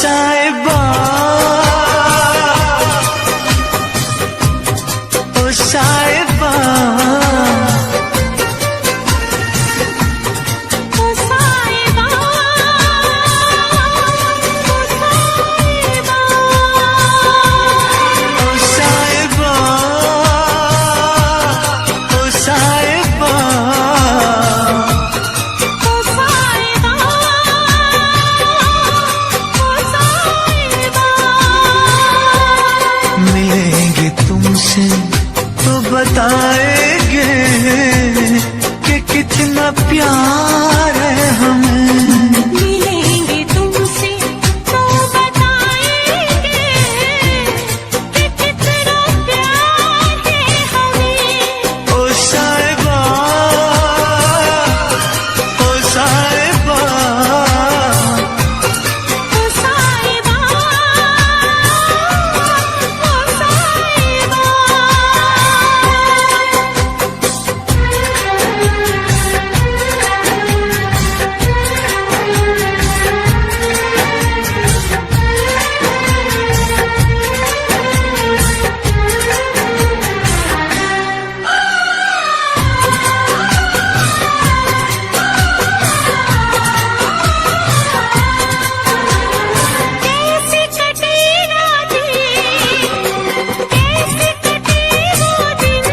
साहिबा ओ साहिबा तो बताएंगे कि कितना प्यार है हमें। मिलेंगे तुमसे तो बताएंगे कि कितना प्यार है हमें। ओ साहिबा ओ साहिबा ओ साहिबा ओ साहिबा। कैसे कटे रातें, कैसे कटे वो दिन,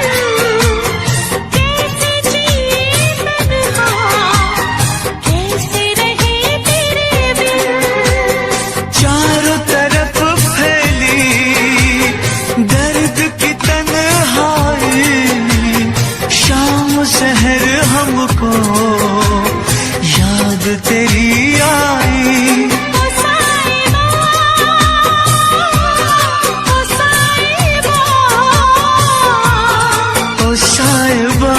कैसे जिए तन्हा, कैसे रहे तेरे बिन। चारों तरफ फैली दर्द की तन्हाई, शाम सहर हमको याद तेरी आई। ओ साहिबा ओ साहिबा ओ साहिबा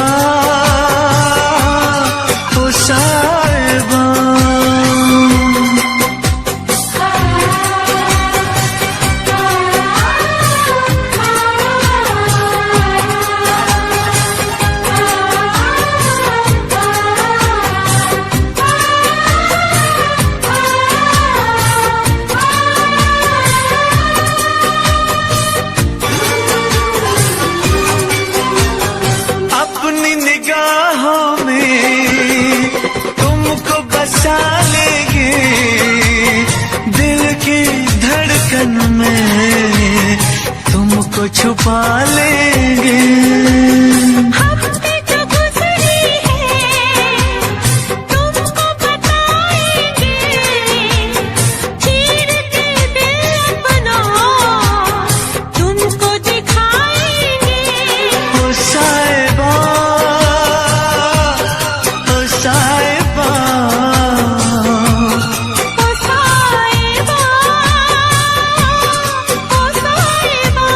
ओ साहिबा अपनी निगाहों में तुमको बसा लेंगे, दिल की धड़कन में तुमको छुपा लेंगे। हफ्ते जो गुजरी है तुमको बताएंगे, चीर के दिल अपना तुमको दिखाएंगे। ओ साहिबा ओ साहिबा ओ साहिबा ओ साहिबा।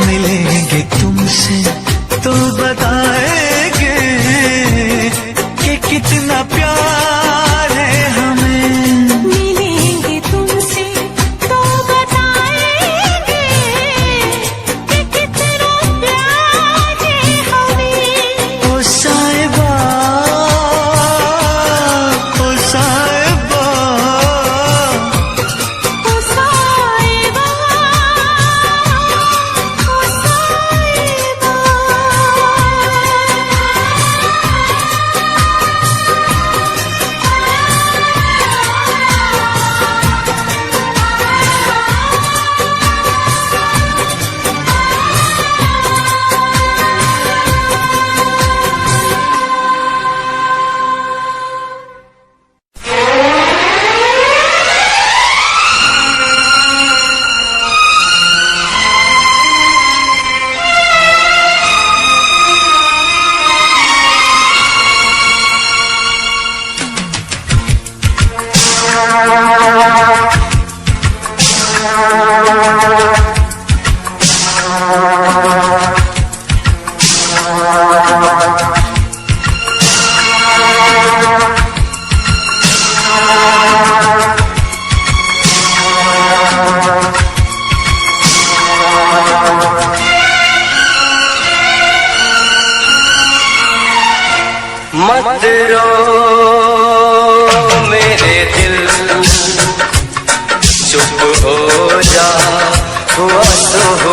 मिलेंगे तुमसे तो बताएंगे कि कितना प्यार है हमें। मिलेंगे तुमसे तो बताएंगे कि कितना प्यार है हमें। ओ साहिबा ओ साहिबा ओ साहिबा ओ साहिबा। मत रो मेरे दिल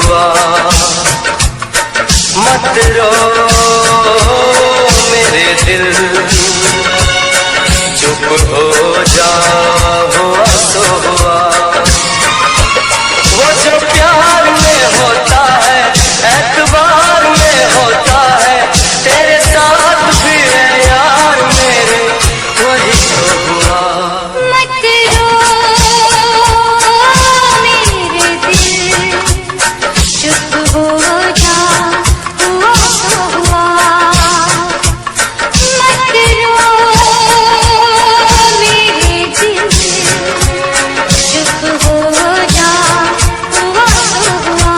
हुआ। मत रो मेरे दिल, चुप हो जा, हुआ सो हुआ। वो जो प्यार में होता है, एतबार में होता है, तेरे साथ भी है यार मेरे, वही तो हुआ। मत रो मेरे दिल, चुप हो जा, हुआ सो हुआ। मत रो मेरे दिल, चुप हो जा, हुआ सो हुआ।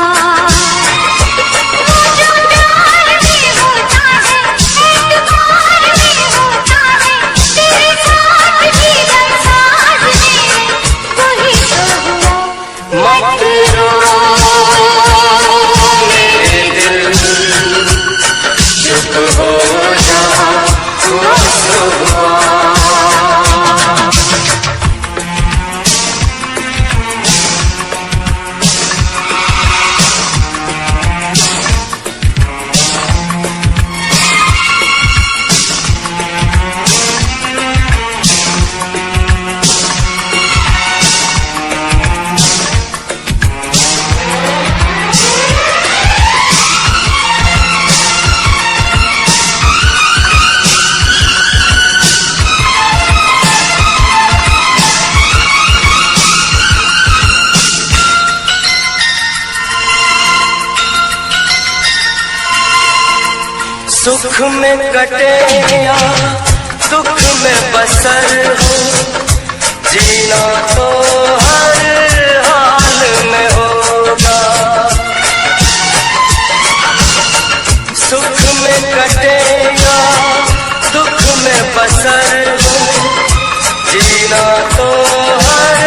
वो जो प्यार में होता है, एतबार में होता है, तेरे साथ भी साथ मेरे, वही तो हुआ। मत रो मेरे दिल, चुप हो जा, हुआ सो हुआ। सुख में कटे या दुख में बसर हो, जीना तो हर हाल में होगा। सुख में कटे या दुख में बसर हो, जीना तो हर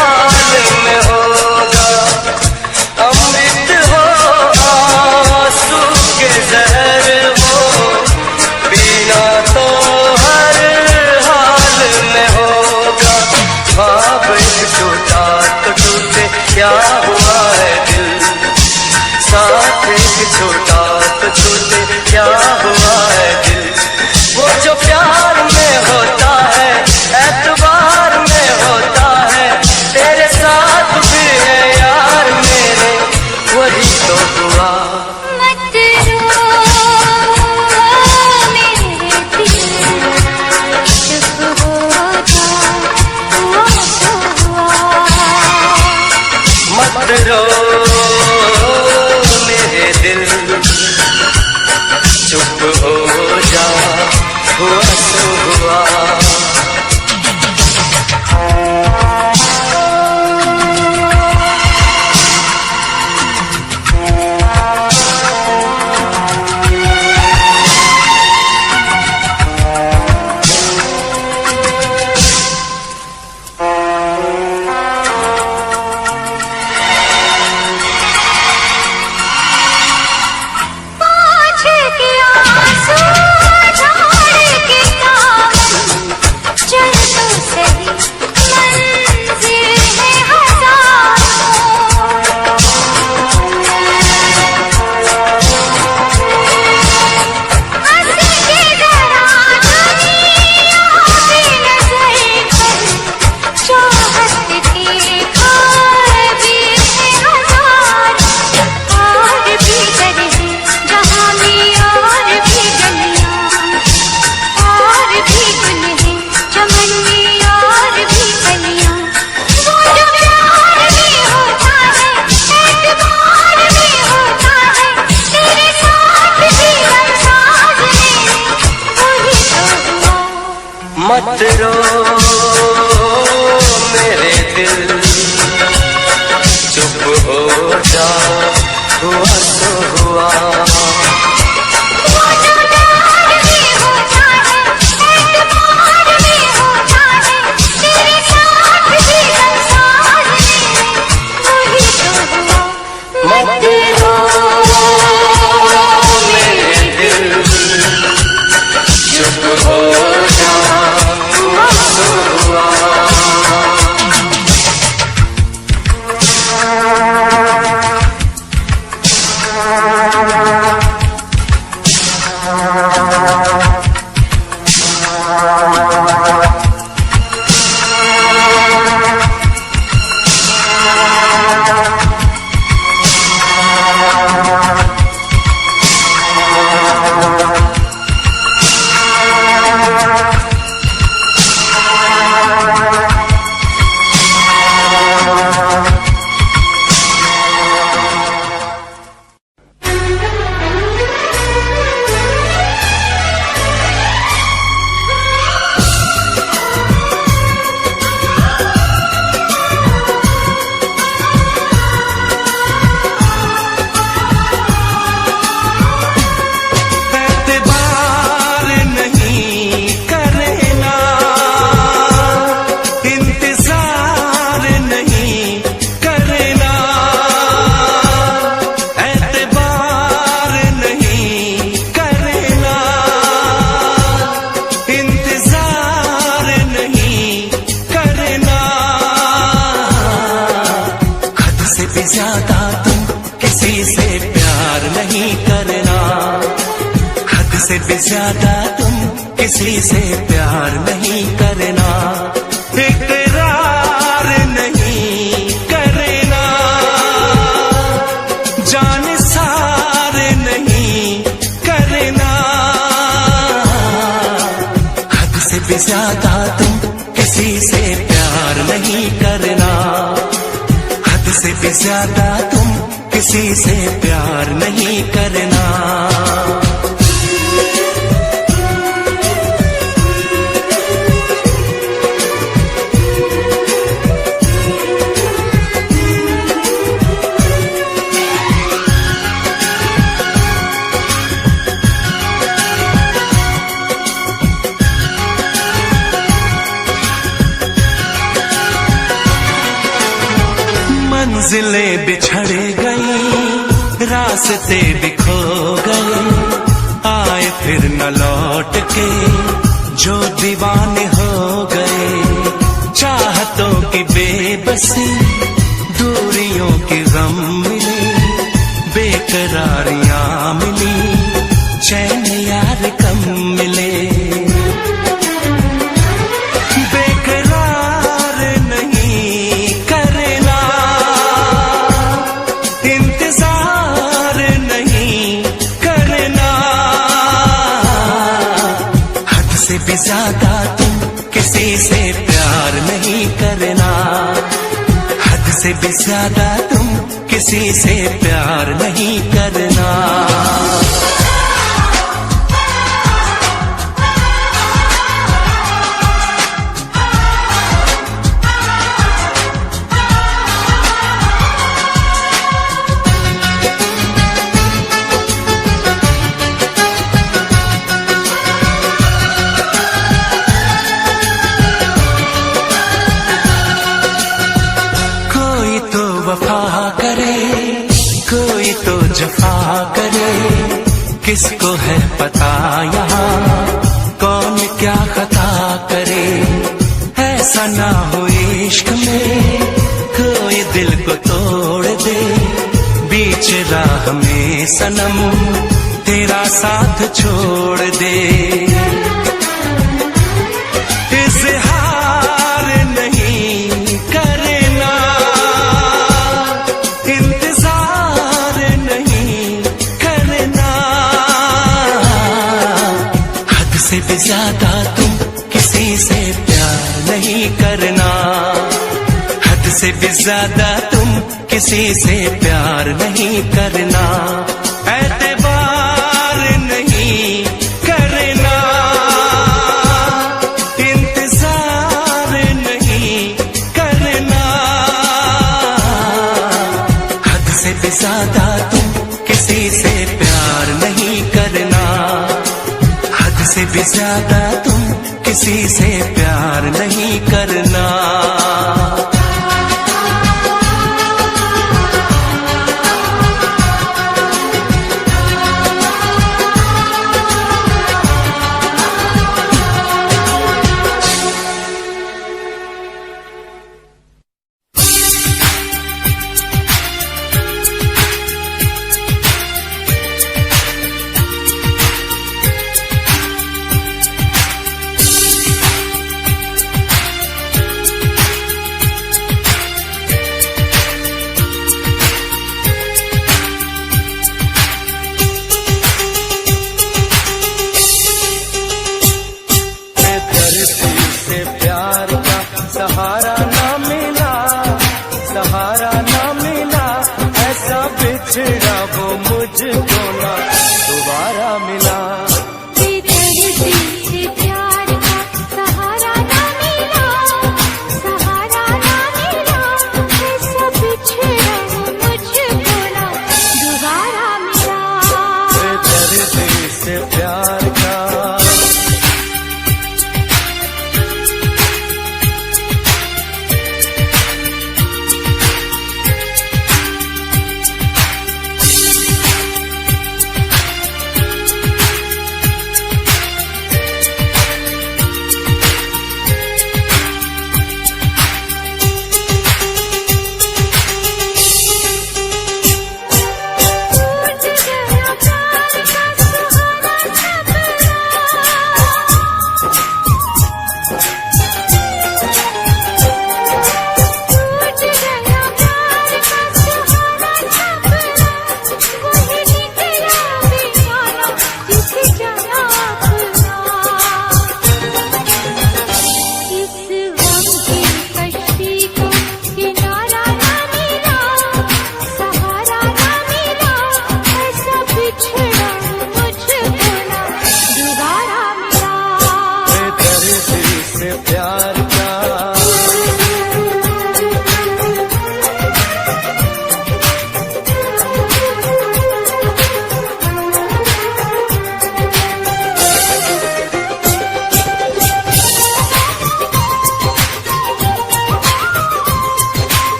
हाल में होगा। अमृत हो आंसू के जहर हो, पीना तो हर हाल में होगा। ख्वाब एक टूटा तो टूटे, क्या हुआ है दिल, साथ एक छोटा तो छूटे, क्या हुआ है दिल। वो जो प्यार में होता है, एतबार में होता है, तेरे साथ भी है यार मेरे, वही तो हुआ। मत रो मेरे दिल, चुप हो जा, हुआ सो हुआ। मत रो मेरे दिल, चुप हो जा, हुआ सो हुआ। पाँच के आंसू झाड़ के दामन, चल तो सही मंजिल है हजारों। हंस के जरा दुनिया की नजर कर, चाहत के खाब भी है हजार। और भी गली जहाँ में और भी गलियाँ, और भी गुल है चमन में और भी कलियाँ। वो जो प्यार में होता है, एतबार में होता है, तेरे साथ भी साथ मेरे, वही तो हुआ। मत रो मेरे दिल, चुप हो जा, हुआ सो हुआ। वो जो प्यार में होता है, एतबार में होता है, तेरे साथ भी साथ मेरे, वही तो हुआ। मत रो मेरे दिल, चुप हो जा, हुआ सो हुआ। एतबार नहीं करना, इंतजार नहीं करना, एतबार नहीं करना, इंतजार नहीं करना। हद से भी ज्यादा तुम किसी से प्यार नहीं करना, हद से भी ज्यादा तुम किसी से प्यार नहीं करना। इकरार नहीं करना, जान सार नहीं करना। हद से भी ज्यादा तुम किसी से प्यार नहीं करना, हद से भी ज्यादा तुम किसी से प्यार नहीं करना। मंजिलें बिछड़ गई, रास्ते बिखो गए, आए फिर न लौट के जो दीवाने हो गए। चाहतों की बेबसी, दूरियों की गम मिली, बेकरारियां मिली, चैन यार कम मिले। बेकरार नहीं करना, इंतजार नहीं करना। हद से भी ज्यादा तुम किसी से प्यार नहीं करना, हद से भी ज्यादा तुम किसी से प्यार नहीं करना। कोई तो वफा करे, कोई तो जफा करे, किसको है पता यहाँ कौन क्या खता करे। ऐसा ना हो इश्क में कोई दिल को तोड़ दे, बीच राह में सनम तेरा साथ छोड़ दे। इज़हार नहीं करना, इंतजार नहीं करना। हद से भी ज्यादा तुम किसी से प्यार नहीं करना, हद से भी ज्यादा तुम किसी से प्यार नहीं करना। एतबार नहीं करना, इंतजार नहीं करना। हद से भी ज्यादा तुम किसी से प्यार नहीं करना, हद से भी ज्यादा तुम किसी से प्यार नहीं करना। बिछड़ा वो मुझको ना दोबारा मिला। बेदर्दी से प्यार का सहारा ना मिला, सहारा ना मिला, ऐसा बिछड़ा वो मुझको ना दोबारा मिला। बेदर्दी से प्यार का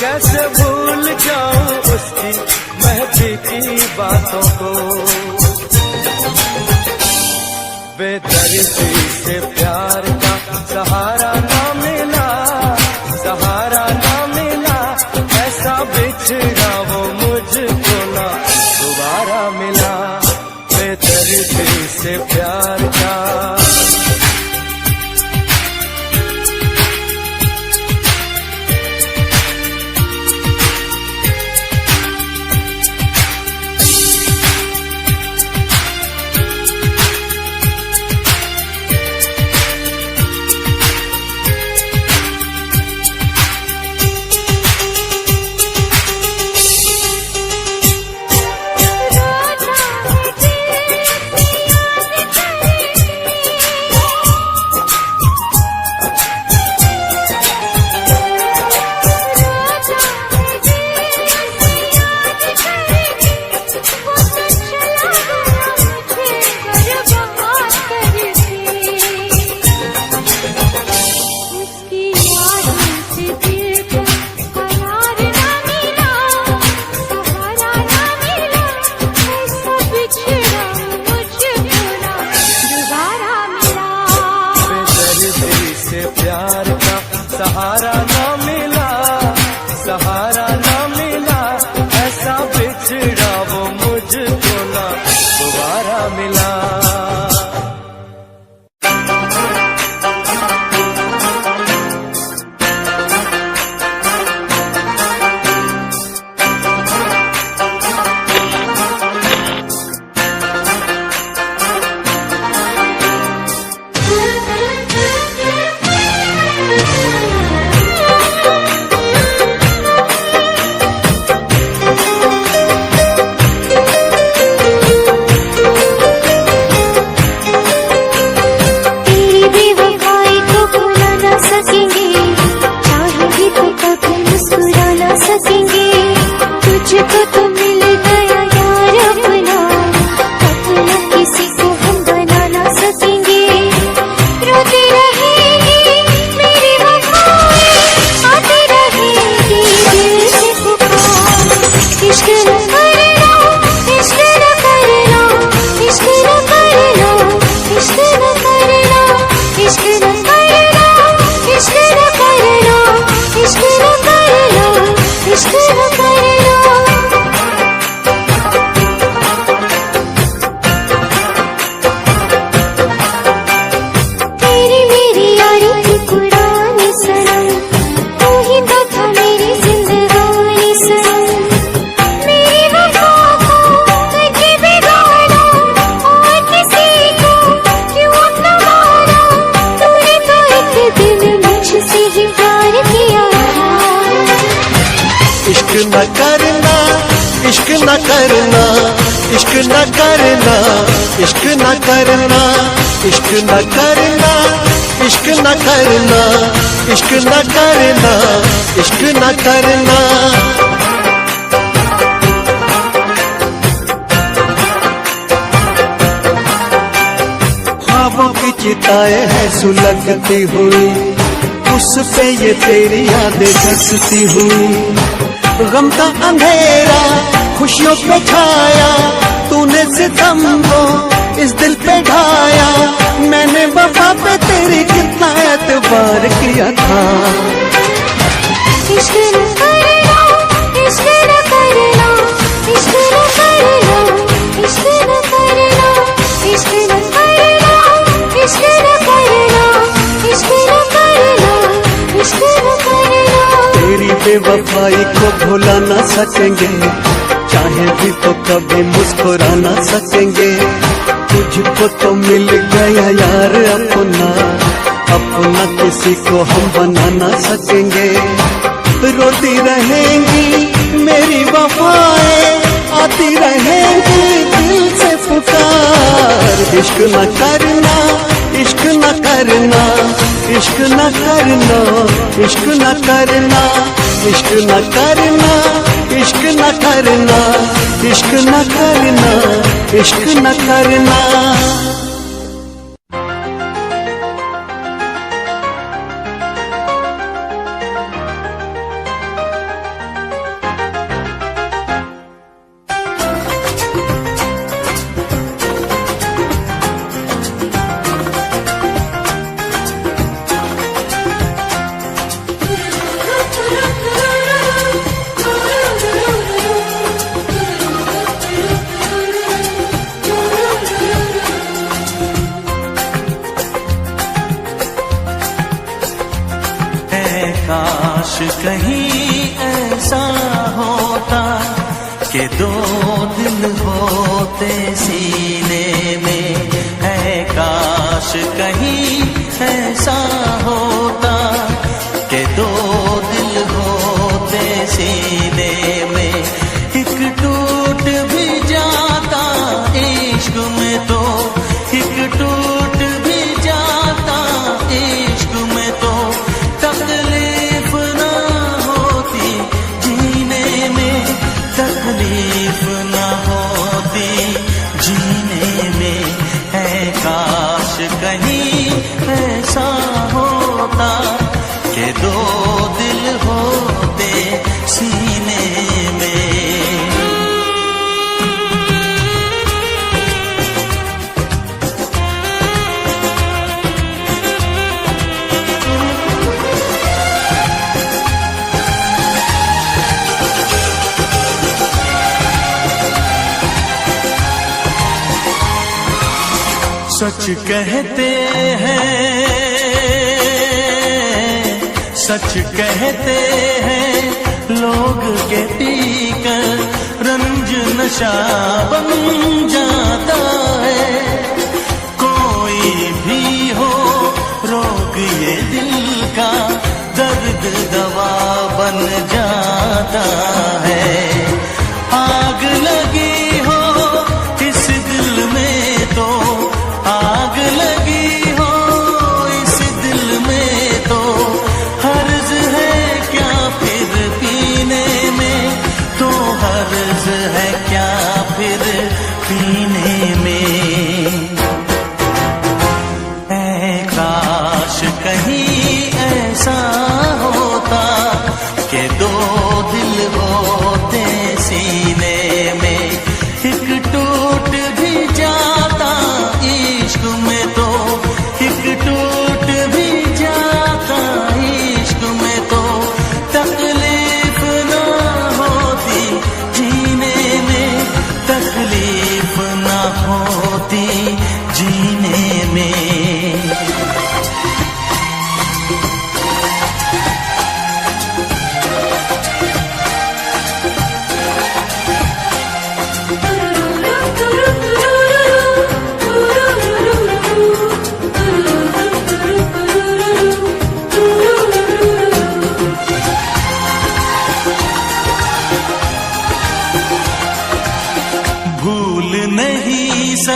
कैसे भूल जाऊं उसकी महकी की बातों को। बेदर्दी से प्यार का सहारा ना मिला, सहारा ना मिला, ऐसा बिछड़ा वो मुझको ना दोबारा मिला। बेदर्दी से प्यार का न करना, इश्क न करना, इश्क न करना, इश्क न करना, इश्क न करना, इश्क न करना, इश्क न करना, इश्क न करना। ख्वाबों की चिताएं हैं सुलगती हुई, उस पे ये तेरी यादें धसती हुई। गम का अंधेरा खुशियों पे छाया, तूने सितम को इस दिल पे ढाया। मैंने वफा पे तेरी कितना एतबार किया था। इश्क न करना, इश्क न करना, इश्क न करना, इश्क न करना, इश्क न करना, इश्क न करना, इश्क न करना, इश्क न करना। तेरी बेवफाई को भुला ना सकेंगे, चाहे भी तो कभी मुस्कुरा ना सकेंगे। तुझको तो मिल गया यार अपना, अपना किसी को हम बना ना सकेंगे। रोती रहेंगी मेरी वफाएं, आती रहेंगी दिल से पुकार। इश्क न करना, इश्क न करना, इश्क न करना, इश्क न करना, इश्क न करना, इश्क न करना, इश्क न करना, इश्क न करना। काश कहीं ऐसा होता कि दो दिल होते सीने में, है काश कहीं ऐसा होता कि दो दिल होते सीने में। एक टूट भी जाता इश्क में तो, एक टूट भी जाता इश्क में तो, तकलीफ ना होती जीने में, तकलीफ ना होती जीने में। है काश कहीं ऐसा होता कि दो दिल होते सीने में। सच कहते हैं, सच कहते हैं लोग के पीकर रंज नशा बन जाता है। कोई भी हो रोग ये दिल का, दर्द दवा बन जाता है। आग लगी हो इस दिल में तो, आग लगी हो इस दिल में तो, हर्ज है क्या फिर पीने में, तो हर्ज है क्या फिर पीने में। ऐ काश कहीं ऐसा होता कि दो दिल हो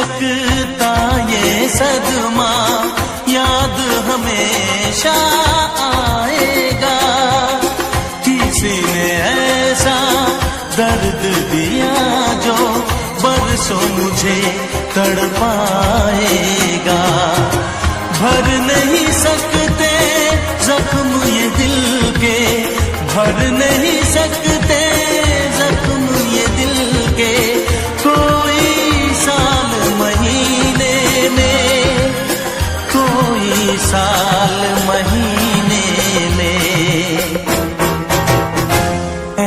सकता ये सदमा, याद हमेशा आएगा। किसी ने ऐसा दर्द दिया जो बरसों मुझे तड़पाएगा। भर नहीं सकते जख्म ये दिल के, भर नहीं सकते जख्म ये दिल के। कोई साल महीने में, कोई साल महीने में। ऐ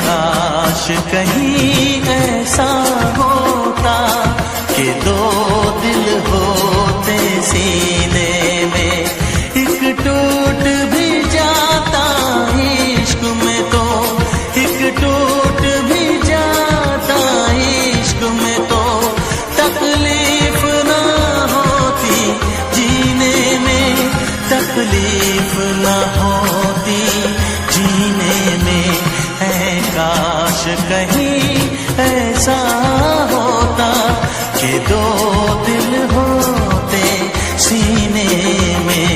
काश कहीं ऐसा होता कि दो दिल होते सीने में। एक टूट भी जाता इश्क में तो, एक टूट भी जाता इश्क में तो। तकलीफ ना होती जीने में, तकलीफ ना होती जीने में। है काश कहीं ऐसा होता कि दो दिल होते सीने में।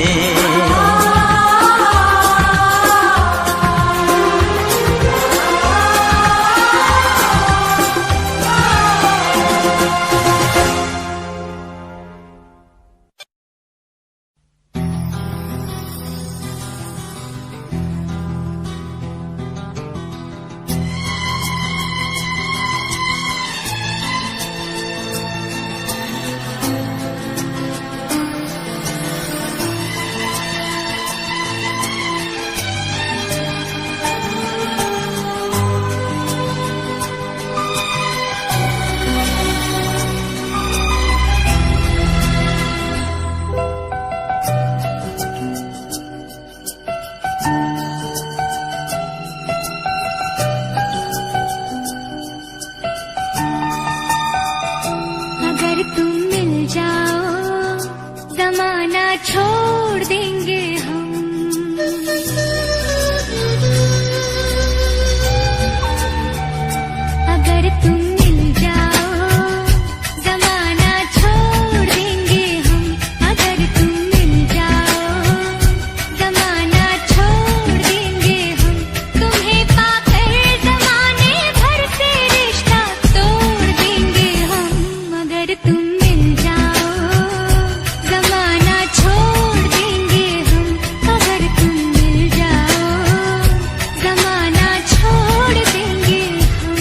छोड़ देंगे हम। अगर तुम मिल जाओ जमाना छोड़ देंगे हम। अगर तुम मिल जाओ जमाना छोड़ देंगे हम। तुम्हें पाकर जमाने भर से रिश्ता तोड़ देंगे हम। अगर तुम मिल जाओ जमाना छोड़ देंगे हम। अगर तुम मिल जाओ जमाना छोड़ देंगे हम।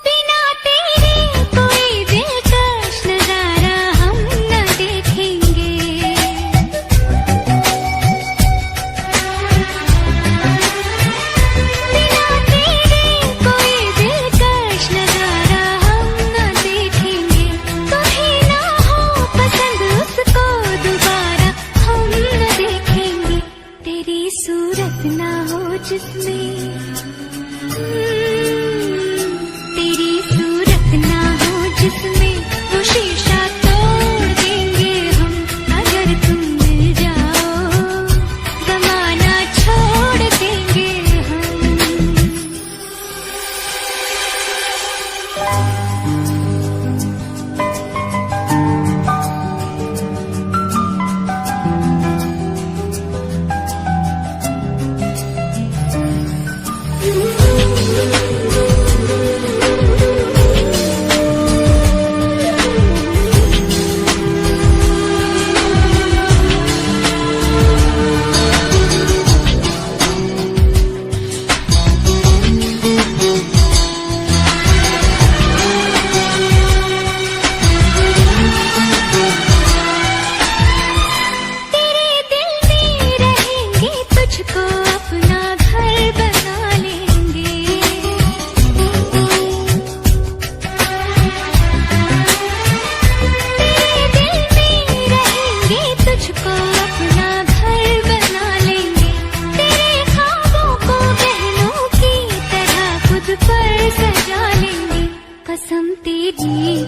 बिना तेरे कोई दिलकश नजारा हम न देखेंगे। बिना तेरे कोई दिलकश नजारा हम न देखेंगे। तुम्हें ना हो पसंद उसको दोबारा हम न देखेंगे। तेरी सूरत ना हो जिसमें, तेरी सूरत ना हो जिसमें, वो शीशा तोड़ देंगे हम। अगर तुम मिल जाओ जमाना छोड़ देंगे हम।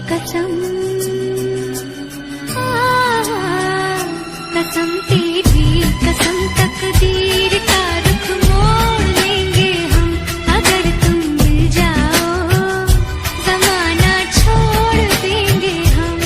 कसम, कसम तेरी कसम, तकदीर का रुख मोड़ लेंगे हम अगर तुम मिल जाओ, जमाना छोड़ देंगे हम।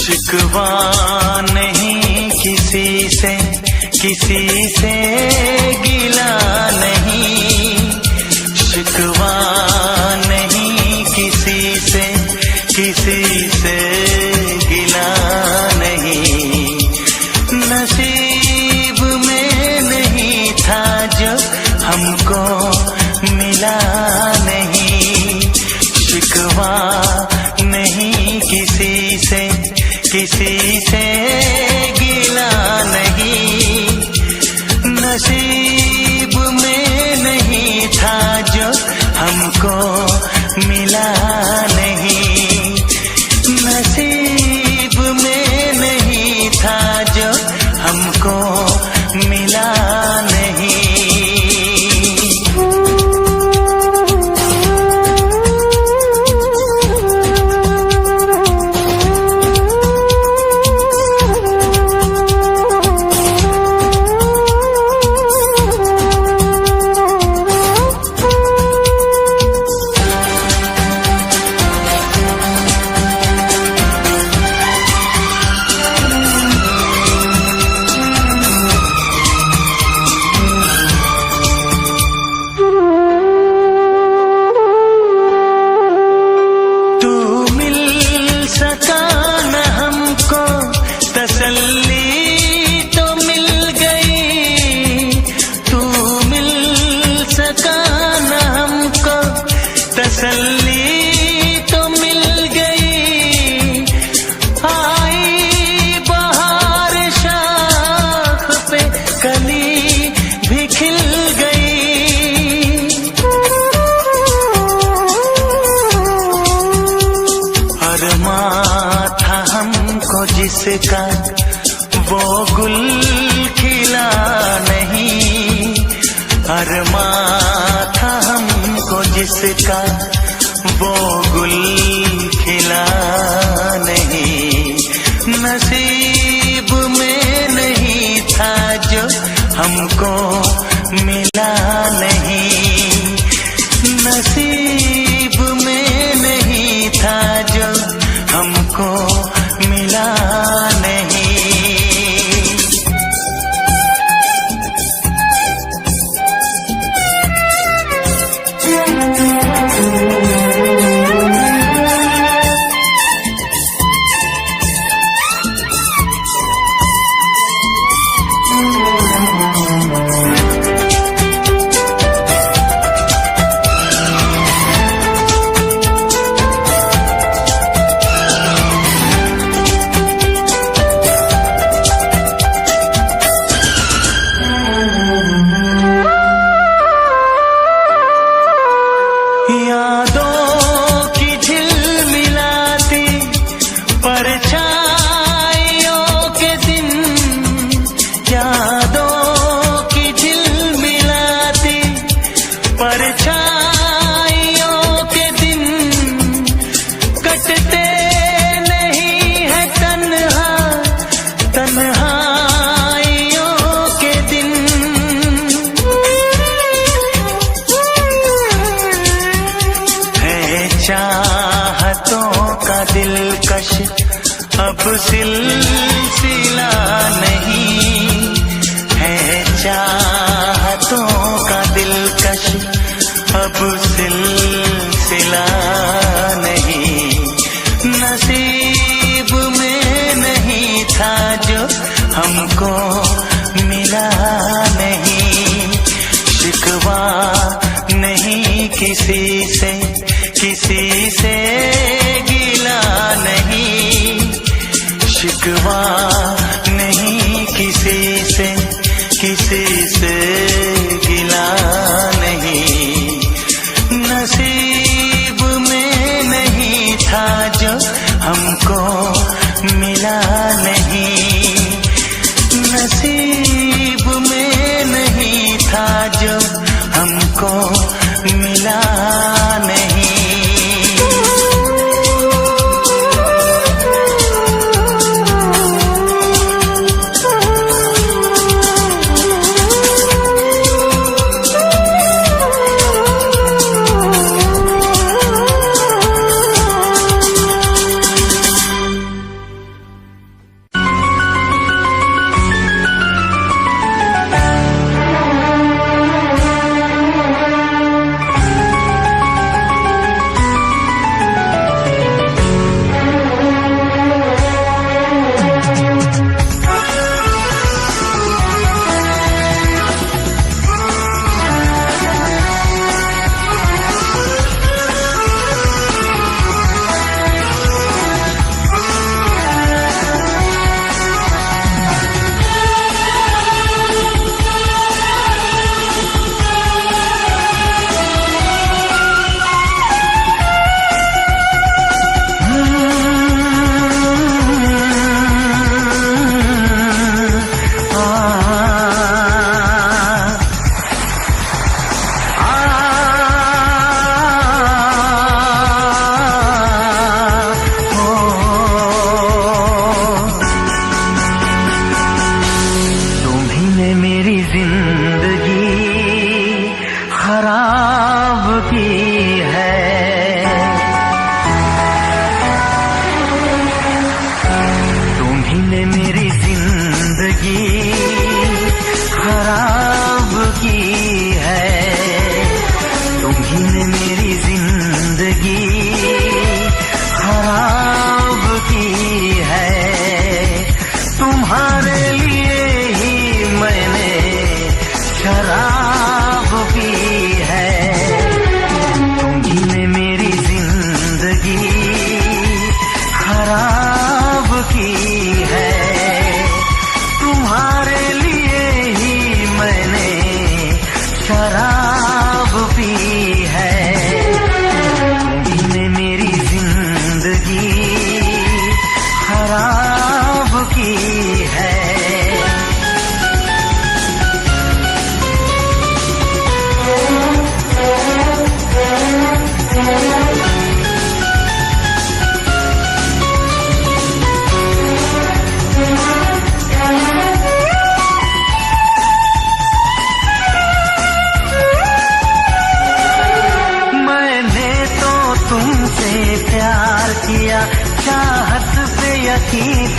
शिकवा नहीं किसी से, किसी से गिला नहीं, शिकवा नहीं किसी से, किसी से गिला नहीं। नसीब में नहीं था जो हमको मिला नहीं, शिकवा नहीं किसी से, किसी से गिला नहीं। नसीब में नहीं था जो हमको मिला नहीं, नसीब में नहीं था जो हमको मिला नहीं। तसल्ली तो मिल गई, आई बहार शाख पे कली भी खिल गई। अरमां था हमको जिसका वो गुल खिला नहीं, अरमां था हमको जिसका वो गुल खिला नहीं। नसीब हमको मिला नहीं, नसीब में नहीं था जो हमको मिला नहीं। यादों की झिलमिलाती परछाइयों के दिन, यादों की झिलमिलाती परछाइयों के दिन, कटते नहीं है तन्हा तन्हाइयों के दिन। चाहतों का दिलकश अब सिलसिला नहीं है, चाहतों का दिलकश अब सिलसिला नहीं, नसीब में नहीं था जो हमको मिला नहीं। शिकवा नहीं किसी से, किसी से गिला नहीं, शिकवा नहीं किसी से, किसी से गिला नहीं, नसीब में नहीं था जो हमको मिला नहीं, नसीब में नहीं था जो हमको मिला नहीं।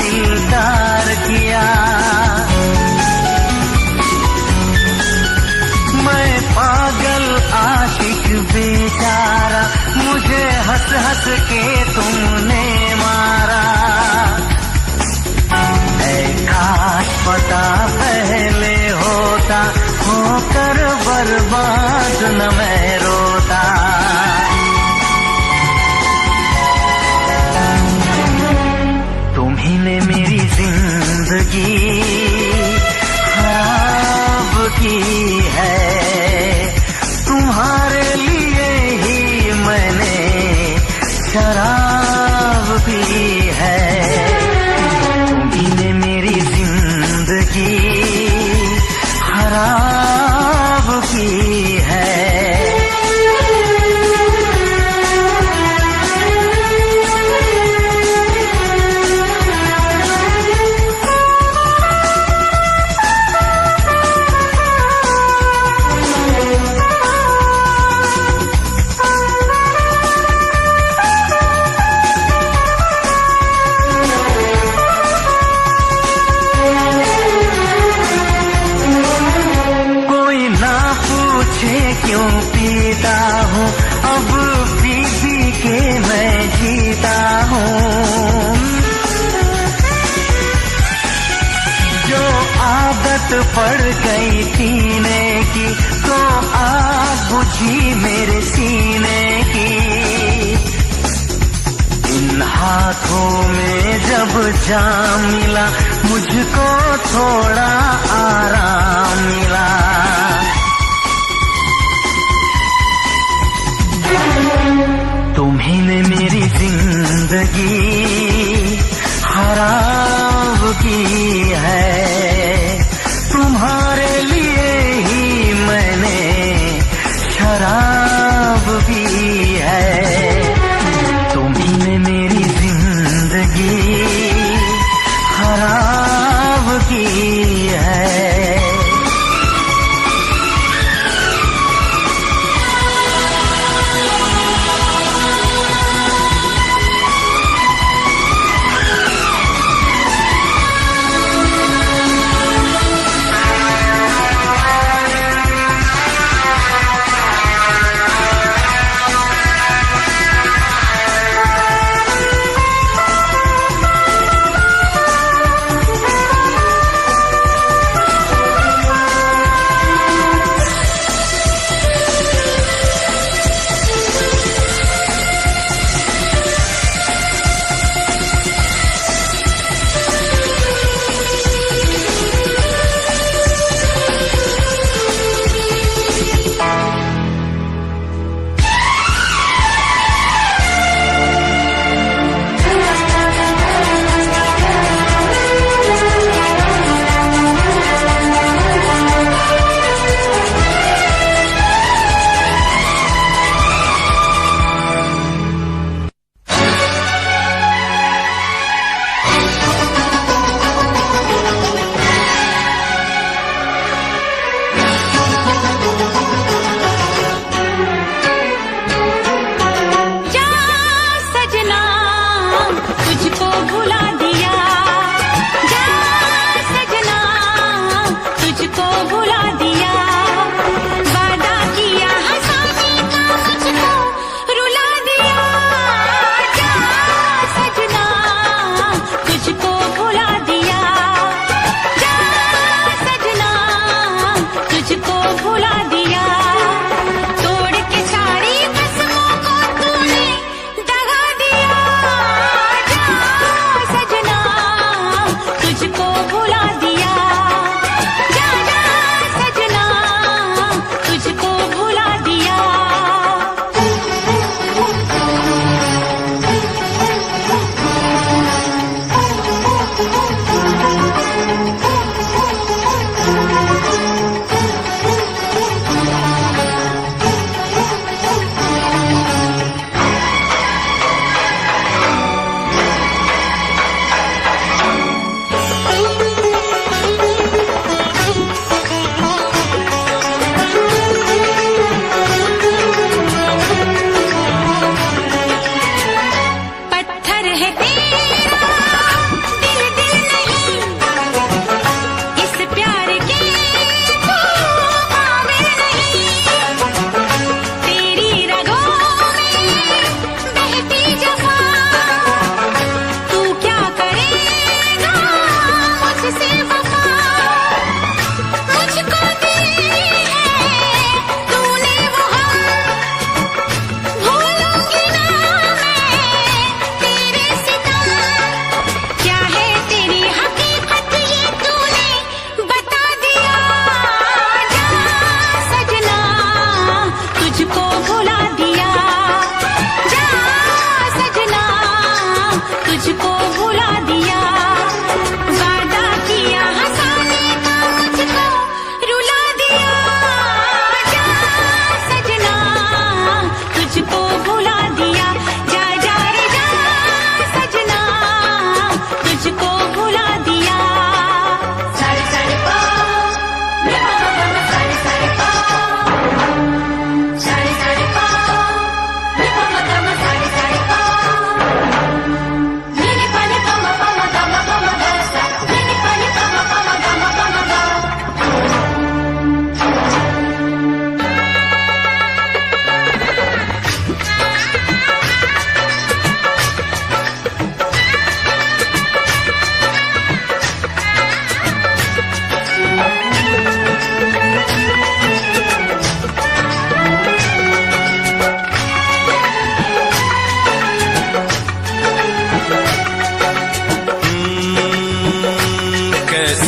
दिलदार किया। मैं पागल आशिक बेचारा, मुझे हंस हंस के तुमने मारा। ऐ काश पता पहले होता, होकर बर्बाद न मैं रोता। तुम्ही ने मेरी जिंदगी खराब की है, तुम्हारे लिए ही मैंने शराब पी है। तुम्ही ने मेरी जिंदगी खराब की है। क्यों पीता हूँ अब पी पी के मैं जीता हूँ। जो आदत पड़ गई पीने की, तो आग बुझी मेरे सीने की। इन हाथों में जब जाम मिला, मुझको थोड़ा आराम मिला। तुम्ही ने मेरी जिंदगी खराब की है, तुम्हारे लिए ही मैंने शराब पी है। तुम्ही ने मेरी जिंदगी खराब की है।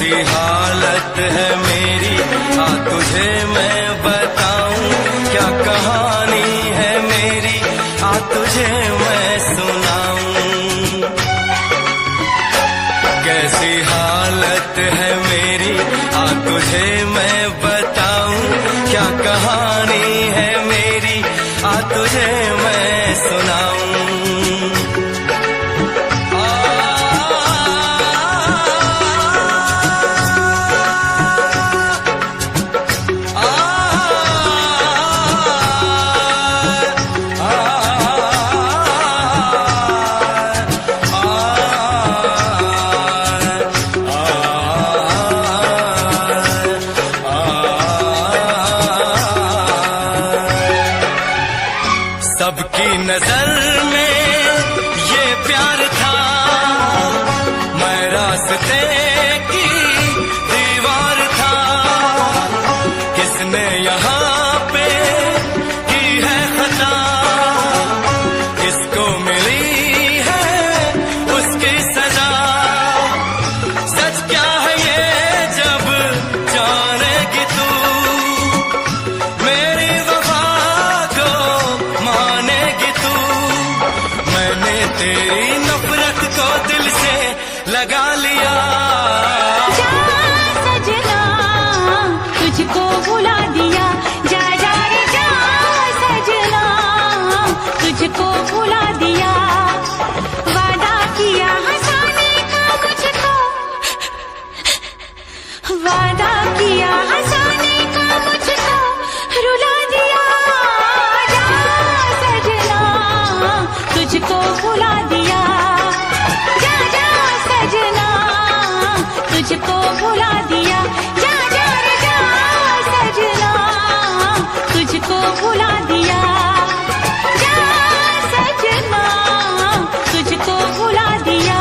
कैसी हालत है मेरी, आ तुझे मैं बताऊं, क्या कहानी है मेरी, आ तुझे मैं सुनाऊं। कैसी हालत है मेरी, आ तुझे मैं बताऊं, क्या कहानी है मेरी, आ तुझे मैं सुनाऊं। सबकी नजर में ये प्यार था, मैं रास्ते की दीवार था। किसने यहाँ पे की है खता, किसको मिली है उसकी सजा। सच क्या है ये जब जानेगी तू, मेरी वफा को मानेगी तू। मैंने तेरी नफरत को दिल से लगा लिया। जा सजना तुझको भुला दिया, जा जा रे जा सजना तुझको भुला दिया। वादा किया हंसाने का मुझको, वादा किया हंसाने का मुझको रुला दिया। जा सजना तुझको भुला दिया, जा जा सजना तुझको भुला दिया। जा जा रे जा सजना तुझको भुला दिया, जा सजना तुझको भुला दिया।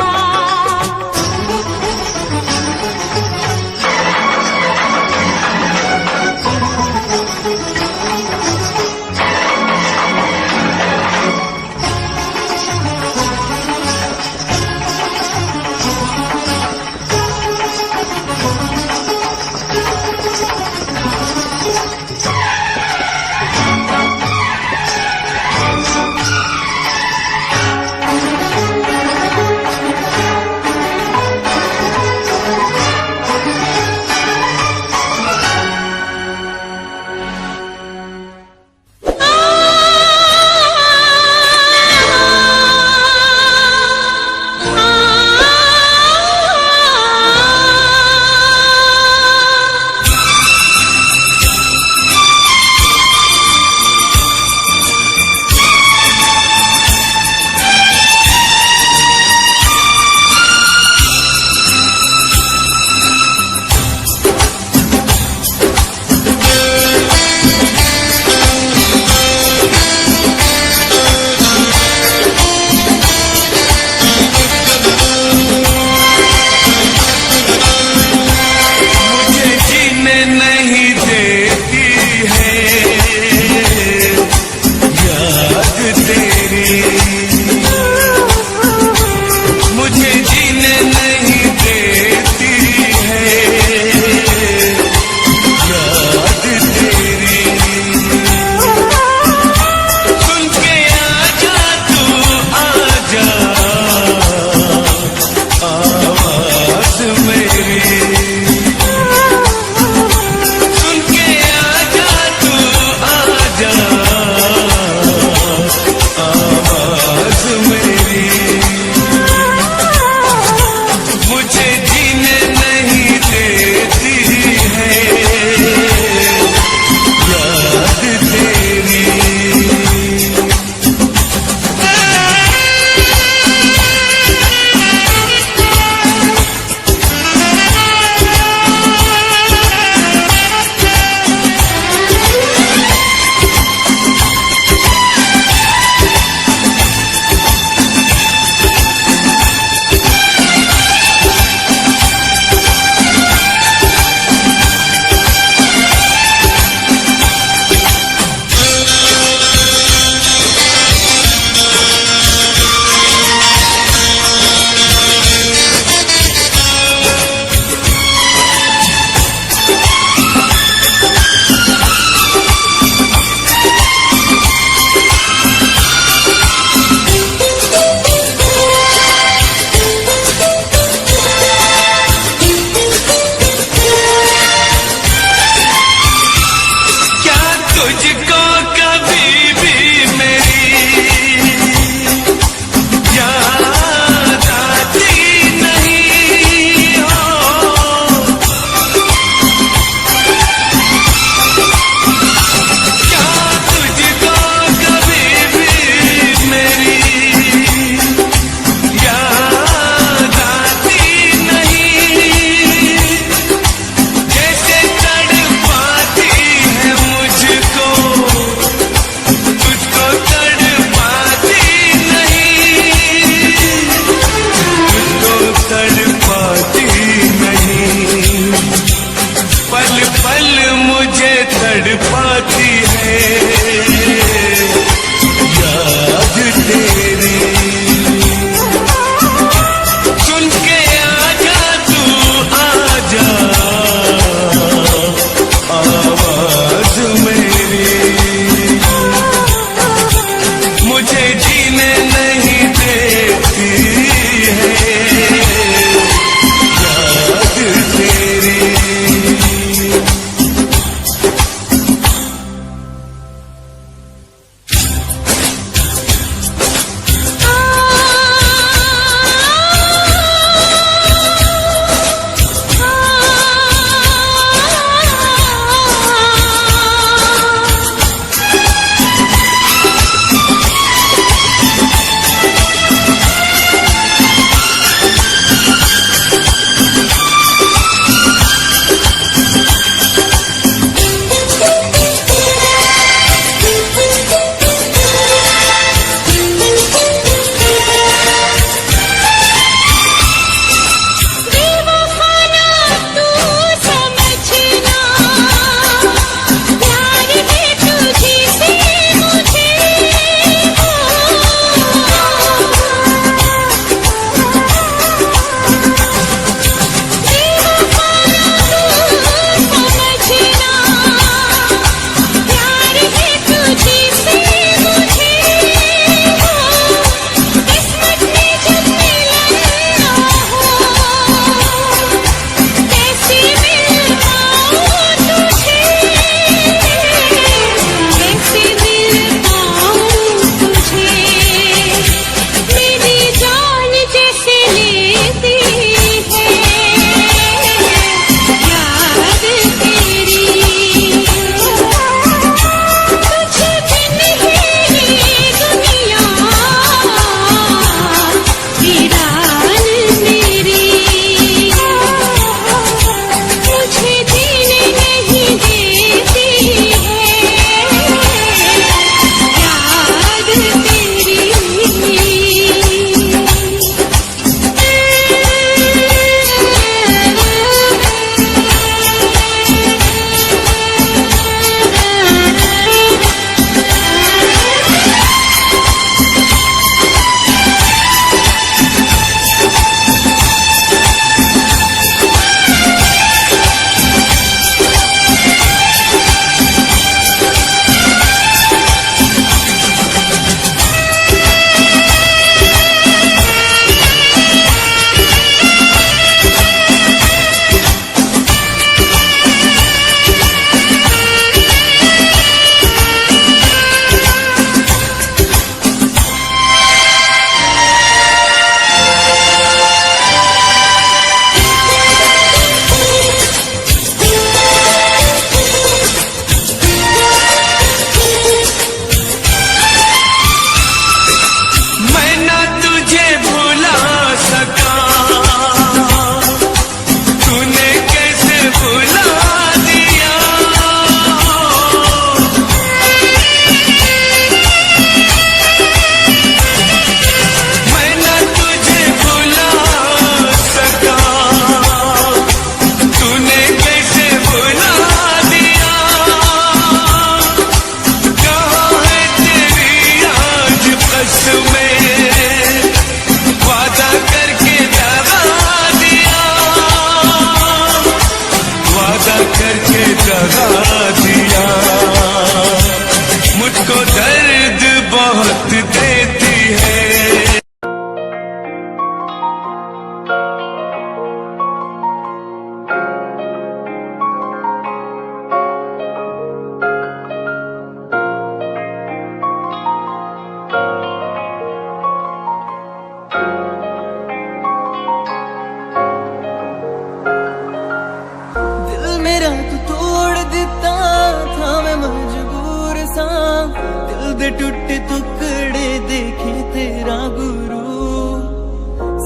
दे टुटे टुकड़े देखे तेरा गुरु।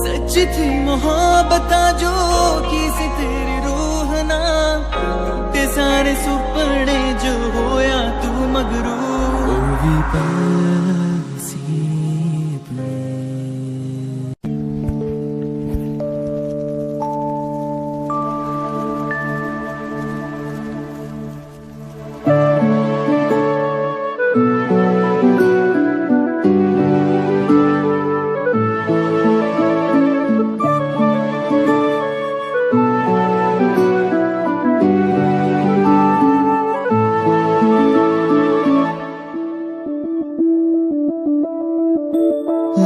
सच थी मोहब्बत जो की सी तेरी रूह ना, टूटे सारे सुपने जो होया तू मगरू। ओ भी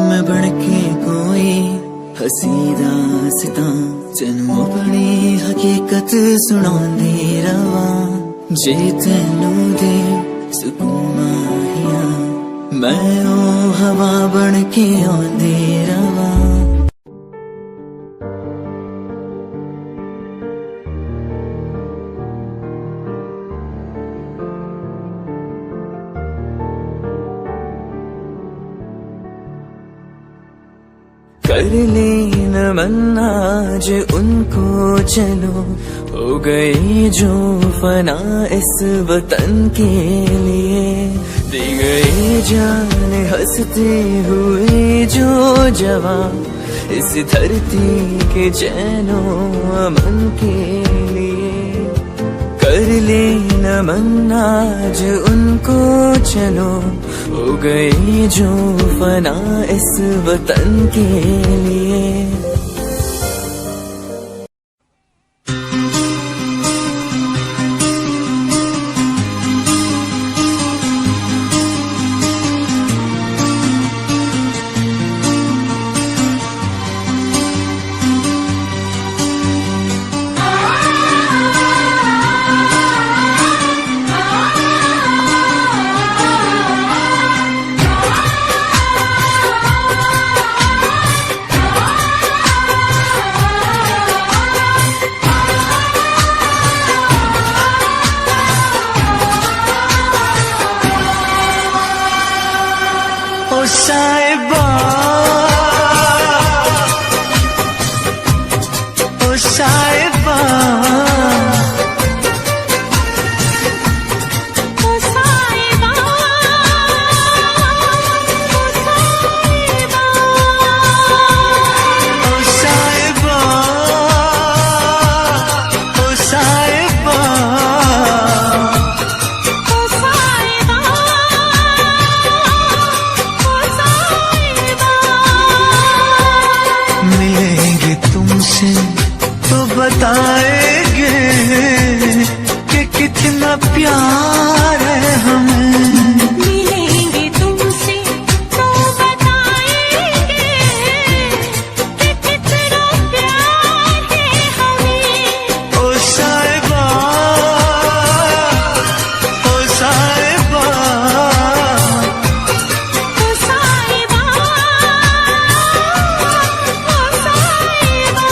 मैं बनके कोई हसी दास्तां तेनू अपनी हकीकत सुनांदी रवा। जे तेनू दे सुकून माहिया मैं ओ हवा बनके आंदी रवा। कर लेना मन्ना आज उनको चलो, हो गई जो फना इस वतन के लिए। दी गई जान हंसते हुए जो जवान इस धरती के चैनो अमन के लिए। कर लेना मन्ना आज उनको चलो, हो गई जो फना इस वतन के लिए। ओ साहिबा, ओ साहिबा, ओ साहिबा, ओ साहिबा, ओ साहिबा, मिलेंगे तुमसे तो बताएंगे कि कितना प्यार है हमें। मिलेंगे तुमसे तो बताएंगे कि कितना प्यार है हमें। ओ साहिबा, ओ साहिबा, ओ साहिबा, ओ साहिबा।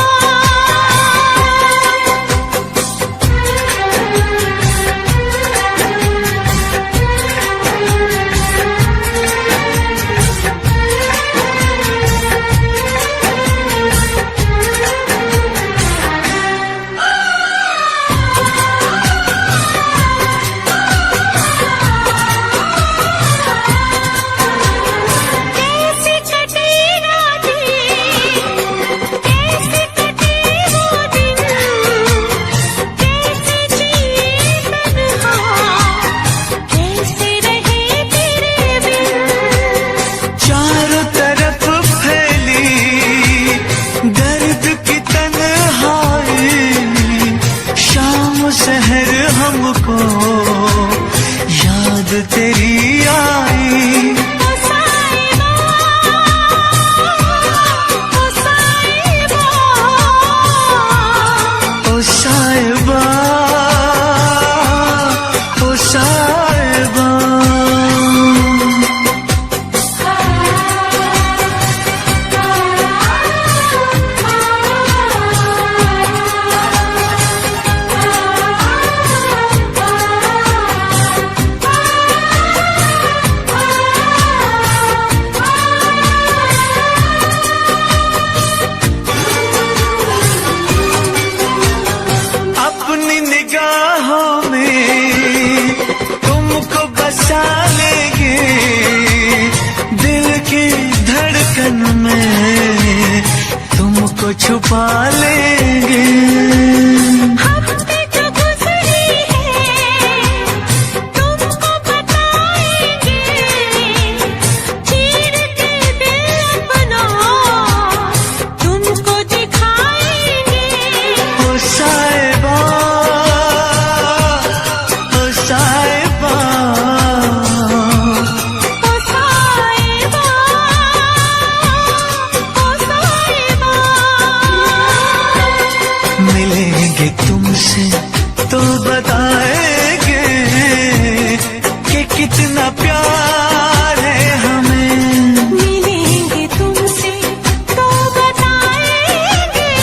पालेंगे। हमने जो गुजरी है तुमको बताएंगे, चीर के दिल अपना तुमको दिखाएंगे। ओ साहिबा, ओ साहिबा, ओ साहिबा, ओ साहिबा। मिलेंगे तुमसे तो बताएंगे कि कितना प्यार है हमें। मिलेंगे तुमसे तो बताएंगे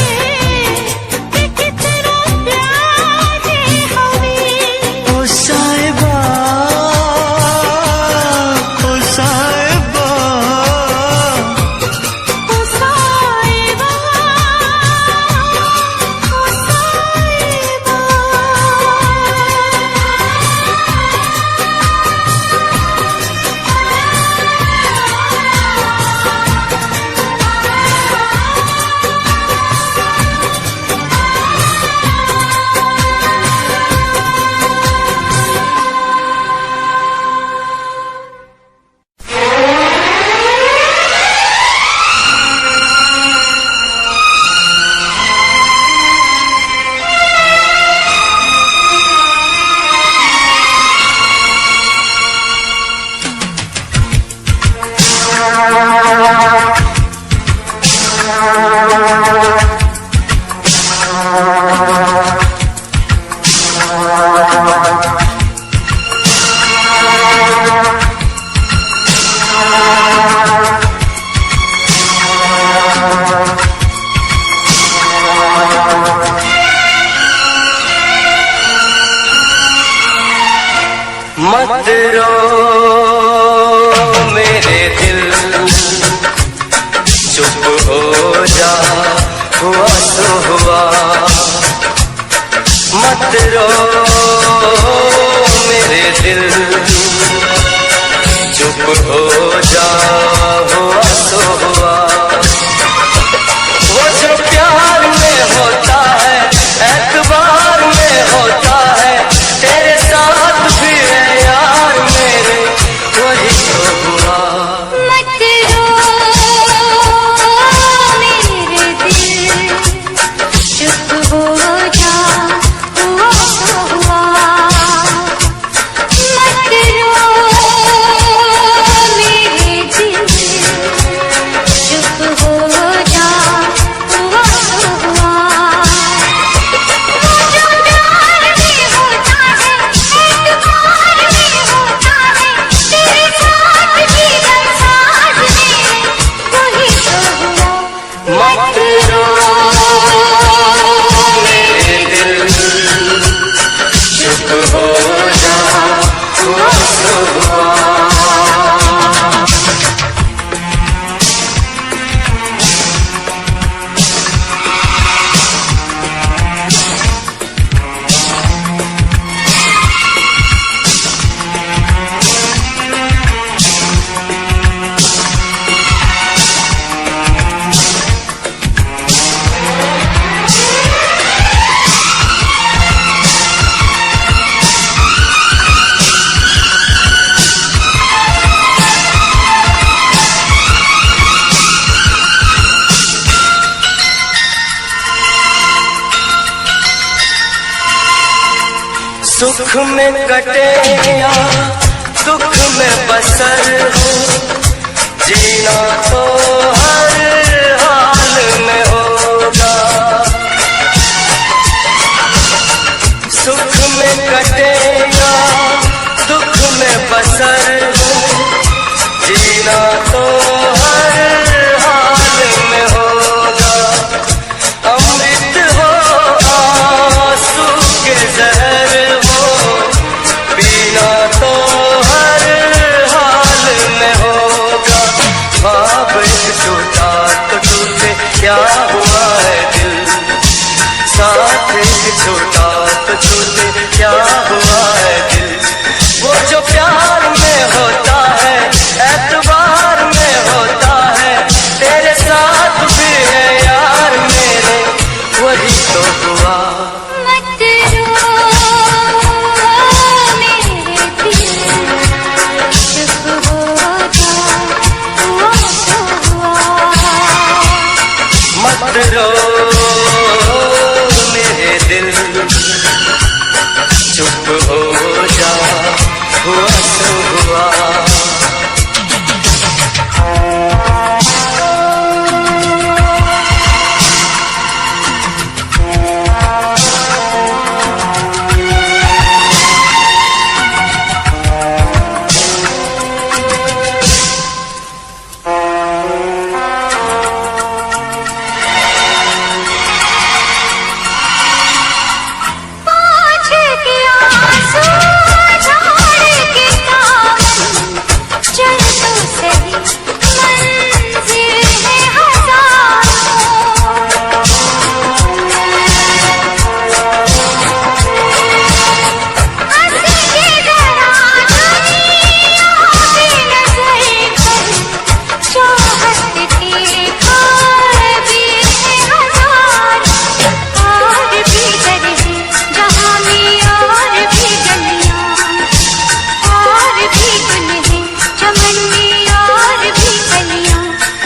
कि कितना प्यार है हमें। ओ साहिबा, ओ साहिबा, ओ साहिबा, ओ साहिबा। मत रो मेरे दिल, चुप हो जा, हुआ तो हुआ। मत रो मेरे दिल, चुप हो जा, हुआ तो हुआ। वो जो प्यार में होता है, एतबार में होता है, तेरे साथ भी है यार मेरे, वही तो हुआ। मत रो मेरे दिल, चुप हो जा, हुआ तो हुआ। मत रो मेरे दिल, चुप हो जा, हुआ तो हुआ। वो जो प्यार में होता है, एतबार में होता है, तेरे साथ भी है साथ में, वही तो हुआ। मत रो मेरे दिल, चुप हो जा, हुआ तो हुआ। सुख में कटे या दुख में बसर हो, जीना तो हर हाल में होगा। सुख में कटे या दुख में बसर हो, जीना तो हर हाल में होगा। अमृत हो आंसू के जहर हो, पीना तो हर हाल में होगा। ख्वाब एक टूटा तो टूटे, क्या हुआ है दिल, साथ एक छोटा तो छूटे, क्या हुआ है दिल। वो जो प्यार में होता है, एतबार में होता है, तेरे साथ भी है यार मेरे, हुआ। मत रो मेरे दिल, चुप हो जा, हुआ तो हुआ। मत रो मेरे दिल, चुप हो जा,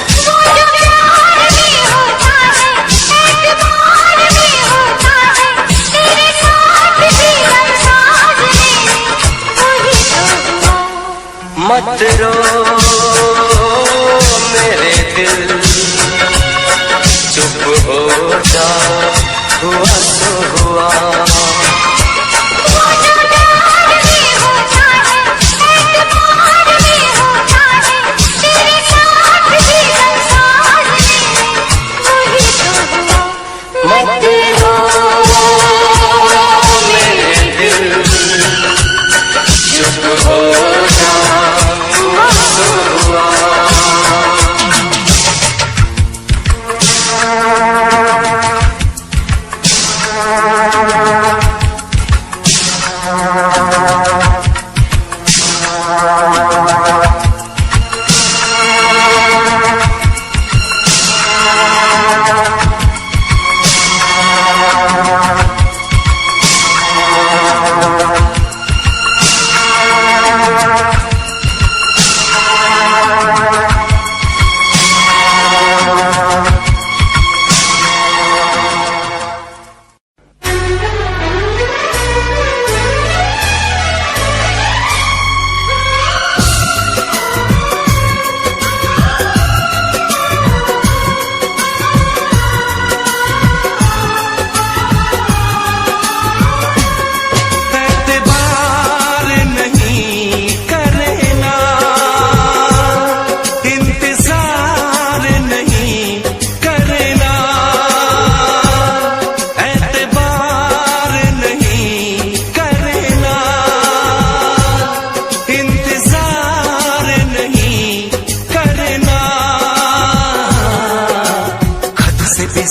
हुआ तो हुआ। मत रो मेरे दिल, चुप हो जा, हुआ तो हुआ। मत रो मेरे दिल, चुप हो जा, हुआ तो हुआ।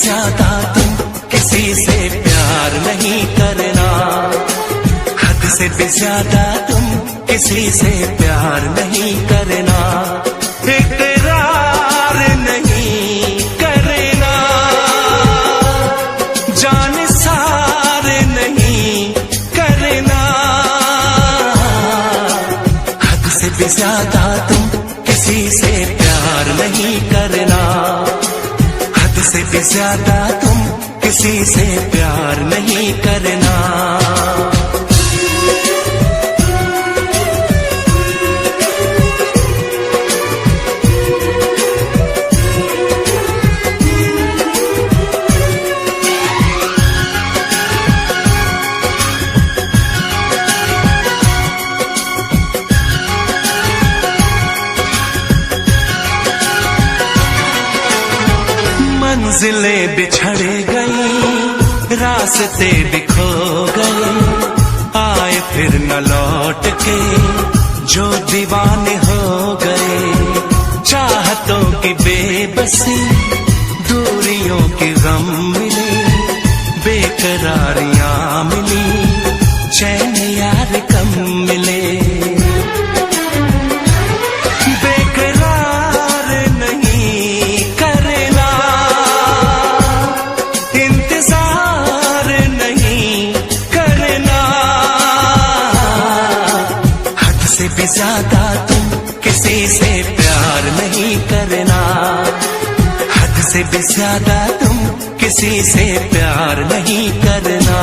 ज्यादा तुम किसी से प्यार नहीं करना, हद से भी ज्यादा तुम किसी से प्यार नहीं करना, इकरार नहीं करना, जान सार नहीं करना, हद से भी ज्यादा तुम किसी से प्यार नहीं करना, हद से भी ज्यादा तुम किसी से प्यार नहीं करना। मंजिलें बिछड़ गई, रास्ते बिखो गए, आए फिर न लौट के जो दीवाने हो गए, चाहतों की बेबसी दूरियों के गम मिले, बेकरारियां मिली, चैन यार कम मिले, इंतजार ज्यादा तुम किसी से प्यार नहीं करना, हद से भी ज्यादा तुम किसी से प्यार नहीं करना।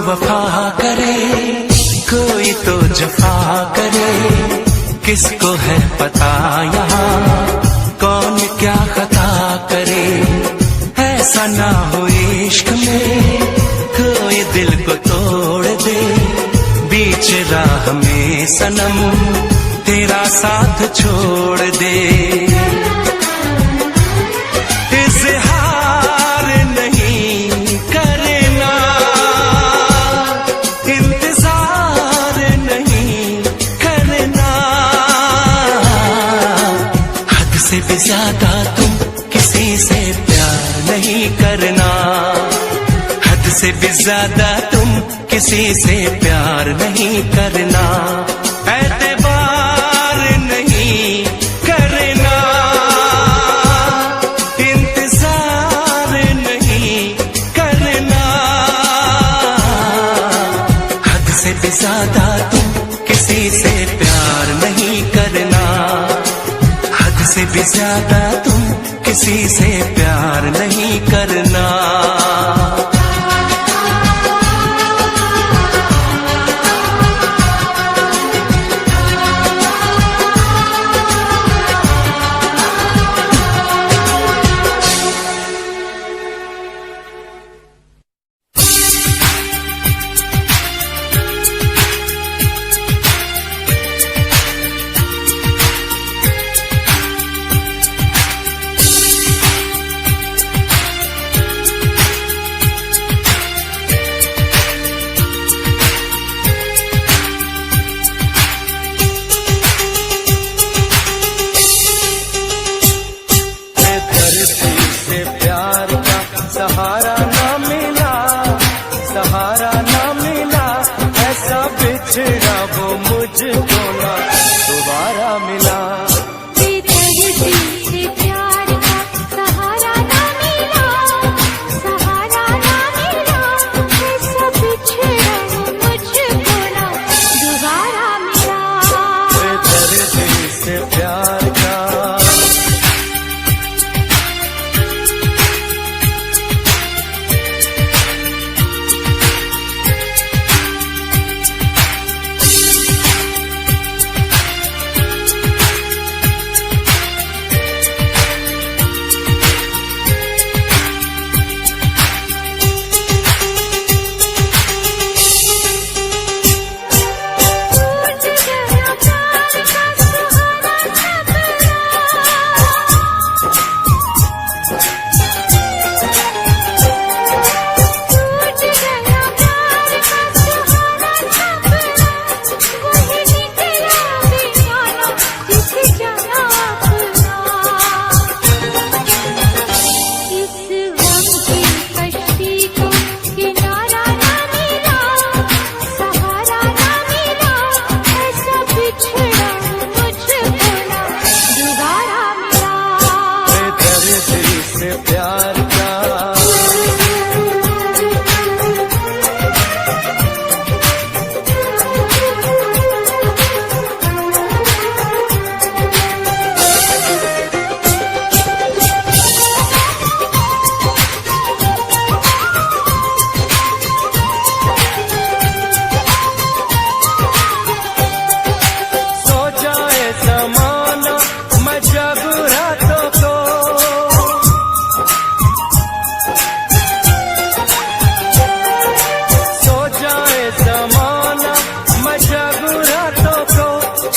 वफा करे कोई तो जफा करे, किसको है पता यहाँ कौन क्या खता करे। ऐसा ना हो इश्क में कोई दिल को तोड़ दे, बीच राह में सनम तेरा साथ छोड़ दे। इज़हार नहीं करना, इंतजार नहीं करना, हद से भी ज्यादा तुम किसी से प्यार नहीं करना, हद से भी ज्यादा तुम किसी से प्यार नहीं करना। एतबार नहीं करना, इंतजार नहीं करना, हद से भी ज्यादा तुम किसी से प्यार नहीं करना, हद से भी ज्यादा तुम किसी से प्यार नहीं करना। सहारा ना मिला, सहारा ना मिला, ऐसा बिछड़ा वो मुझको ना दोबारा मिला।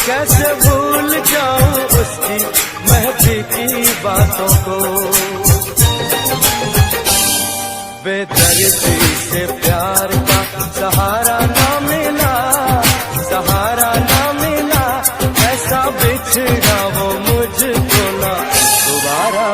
कैसे भूल जाऊं उसकी महफी की बातों को। बेदर्दी से प्यार का सहारा ना मिला, सहारा ना मिला, ऐसा बिछड़ा वो मुझको ना दोबारा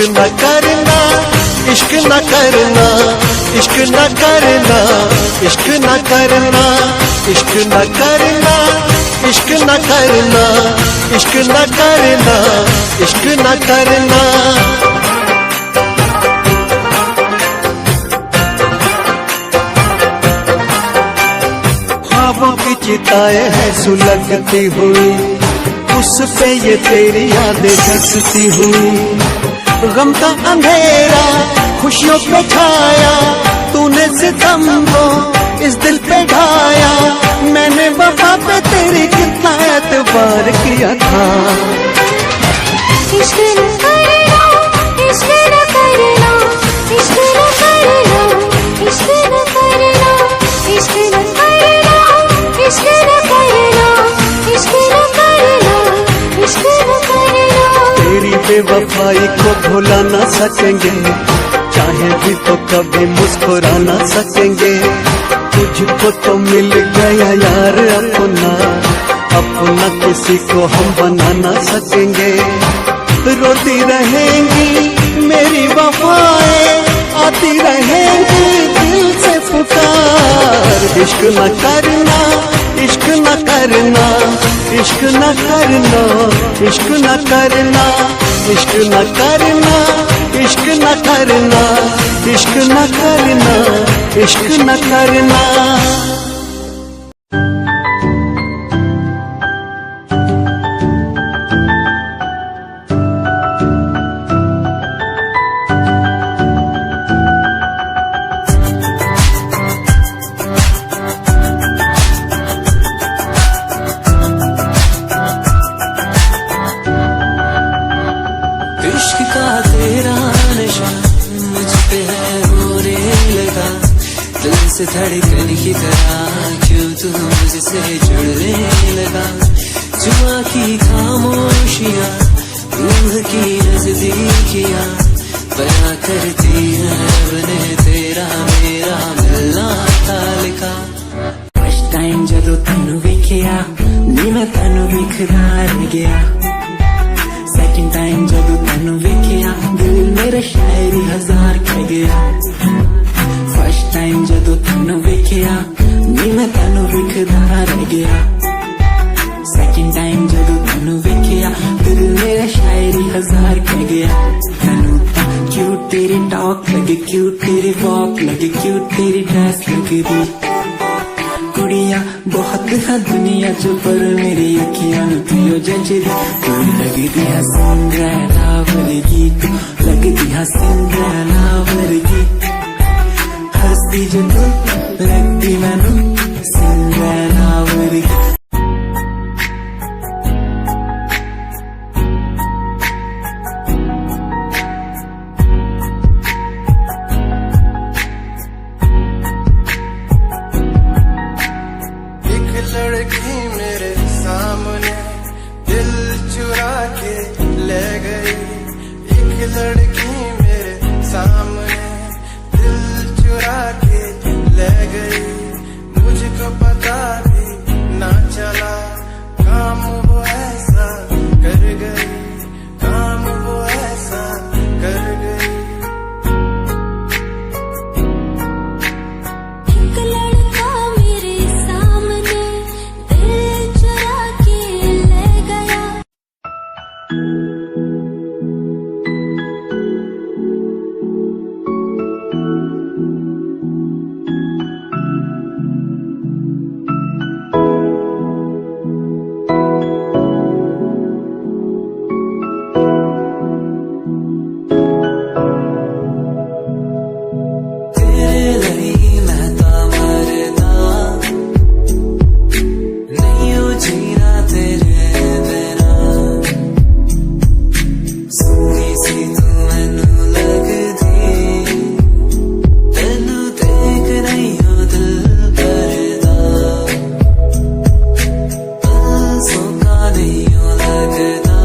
न करना, इश्क न करना, इश्क न करना, इश्क न करना, इश्क न करना, इश्क न करना, इश्क न करना, इश्क न करना। ख्वाबों की चिताएं हैं सुलगती हुई, उस पे ये तेरी यादें धसती हुई। गम का अंधेरा खुशियों पे छाया, तूने सितम को इस दिल पे ढाया। मैंने वफा पे तेरी कितना एतबार किया था। इश्क न करना, इश्क न करना, इश्क न करना, इश्क न करना, इश्क न करना, इश्क न करना, इश्क न करना, इश्क न करना। तेरी बेवफाई को भुला ना सकेंगे, चाहे भी तो कभी मुस्कुरा ना सकेंगे। तुझको तो मिल गया यार अपना, अपना किसी को हम बना ना सकेंगे। रोती रहेंगी मेरी वफाएं, आती रहेंगी दिल से पुकार। इश्क न करना, इश्क न करना, इश्क न करना, इश्क न करना, इश्क न करना, इश्क न करना, इश्क न करना, इश्क न करना। इश्क का तेरा नशा मुझ पे है होने लगा, दिल से धड़कन की तरह क्यों तू मुझसे जुड़ने लगा। जुआ की खामोशियां रूह की नजदीकियां बयां करती है रब ने तेरा मेरा मिलना था लिखा। फर्स्ट टाइम जदों तैनू वेखिया नी मैं तैनू वेखदा रह गया। सेकंड टाइम जदों तैनू वेखिया दिल मेरा शायरी हजार कह गया। फर्स्ट टाइम जदों तैनू वेखिया नी मैं तैनू वेखदा रह गया। सेकंड टाइम जदों तैनू वेखिया दिल मेरा शायरी हजार कह गया। तैनू तां क्यूट तेरी टॉक लगे, क्यूट तेरी वॉक लगे, क्यूट तेरी ड्रेस लगे दी। कुड़ियां बहुत है दुनिया च पर मेरी अखियां तुझो जचदी। तू लगदी है सिंड्रेला वर्गी, तू लगदी है सिंड्रेला वर्गी। हंसदी जो तू लगदी मैनू सिंड्रेला वर्गी। लड़की मेरे सामने दिल चुरा के ले गई। एक लड़की मेरे सामने दिल चुरा के ले गई। मुझको पता भी ना चला काम वो ऐसा कर गई, काम वो ऐसा कर गई। एक लड़का मेरे सामने दिल चुरा के ले गया। तेरे लिए मैं तो मरदा नहीं हो जीना तेरे बिना। सोनी सी तू मैनू लगदी, तैनू देख नहीं हो दिल करदा। दिल सोका नहीं हो लगदा।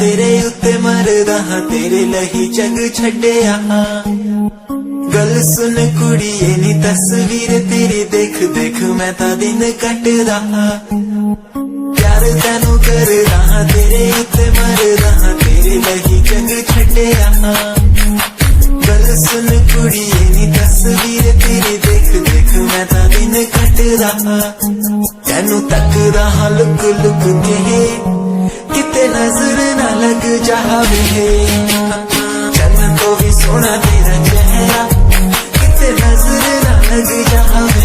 तेरे उत्ते मरदा हां तेरे लही जग छड्डिया गल सुन कुड़िए नी तस्वीर तेरी देख देख मैं ता दिन कटदा प्यार तैनू करदा हां तेरे उत्ते मरदा हां तेरे लही जग छड्डिया गल सुन कुड़िए नी तस्वीर तेरी देख देख मैं ता दिन कटदा तैनू तकदा हां लुक लुक के किते नजर ना लग जावे चन्न तो भी सोना तेरा चेहरा किते नजर ना लग जावे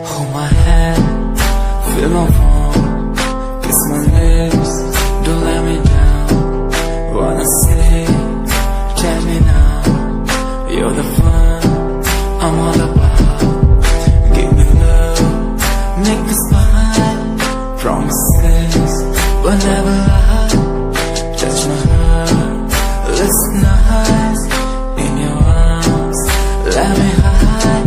Hold my hand, feel my palm, kiss my lips, don't let me down. Wanna say, tell me now, you're the fun I'm all about. Give me love, make me smile, promises will never lie. Touch my heart, listen nice, in your arms, let me hide.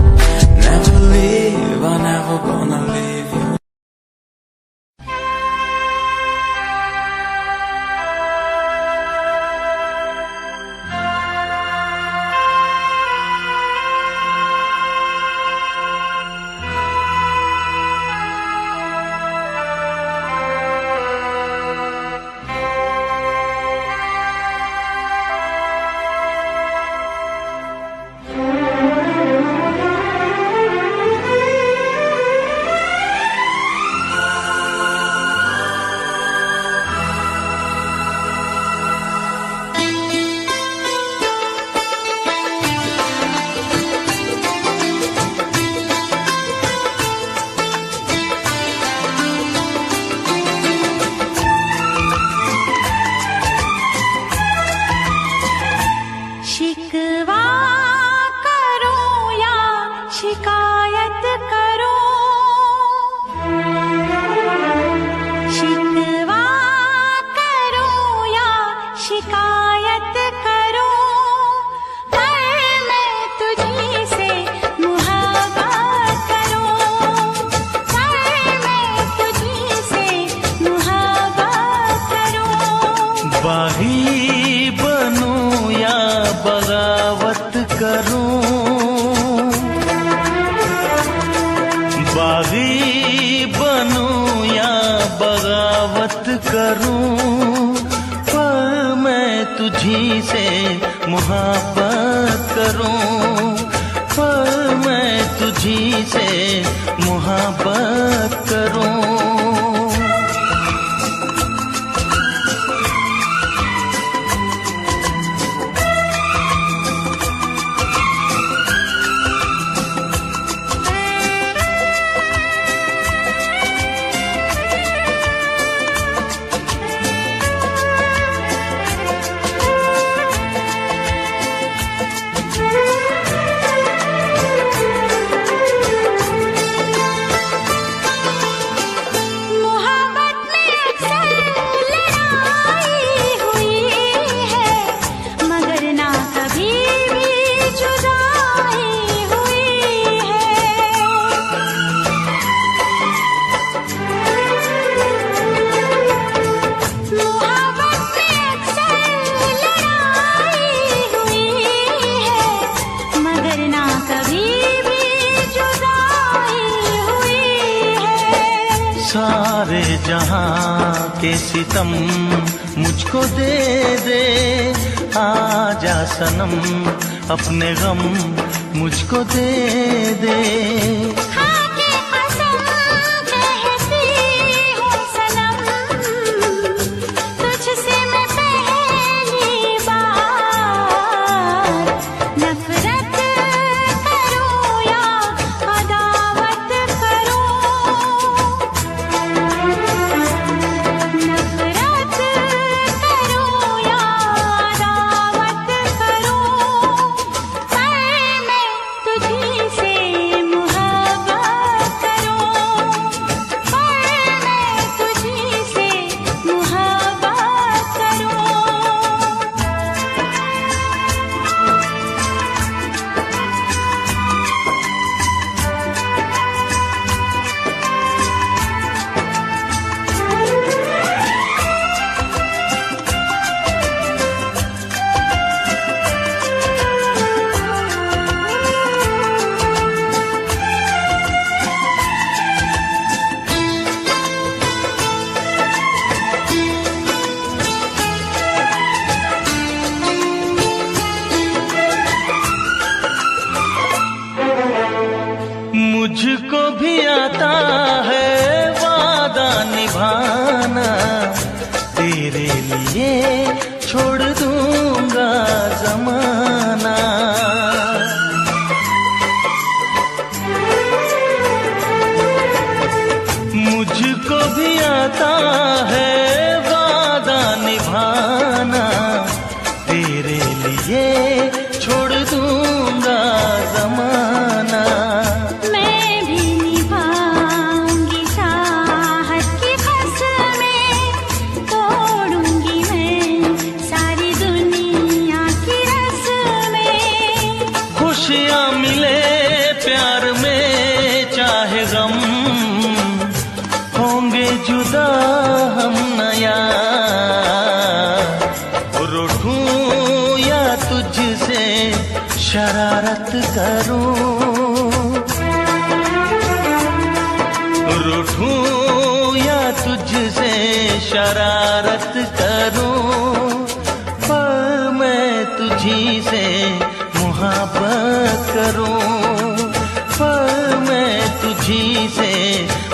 Never leave, I'm never gonna leave you. शिकवा करो या शिकायत करो शिकवा करो या शिकायत करो पर मैं तुझी से मुहाबत करूं पर मैं तुझी से मुहाबत करूं बागी बनूं या बगावत करूं बागी बनूं या बगावत करूं पर मैं तुझी से मुहाबत करूं पर मैं तुझी से मुहाबत करूं सा सारे जहां के सितम मुझको दे दे, आजा सनम अपने गम मुझको दे दे। खाके कसम कहती हूँ सनम, तुझसे मैं पहली बार नफरत करूँ या अदावत करूँ, नफरत करूँ या अदावत करूँ, पर मैं तुझी से मुहब्बत करूँ, पर मैं तुझी से मुहब्बत करूँ। मुझको भी आता है वादा निभाना, तेरे लिए छोड़ दूंगा जमाना। मुझको भी आता है वादा निभाना, तेरे लिए छोड़ दूंगा जमाना। मैं भी निभाऊंगी चाहत की कसमें, तोड़ूंगी मैं सारी दुनिया की रस्में। खुशियाँ मिले प्यार में चाहे गम, होंगे जुदा हम नया। रूठूं या तुझसे शरारत करूं, रूठूं या तुझसे शरारत करूं, पर मैं तुझी से मुहब्बत करूं, पर मैं तुझी से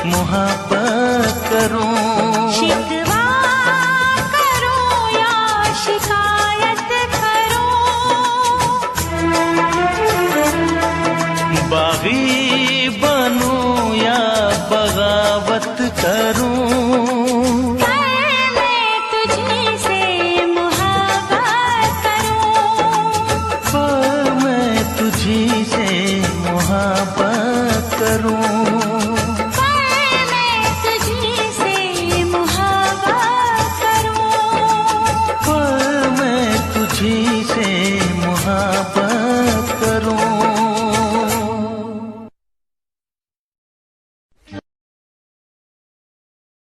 मुहब्बत करूं। शिकवा करूं या शिकायत करूं, बागी बनूं या बगावत करूं, पर मैं तुझी से मुहब्बत करूं, पर मैं तुझी से मुहब्बत करूं, पर मैं तुझी से मुहब्बत करूं। पर मैं तुझी से मुहब्बत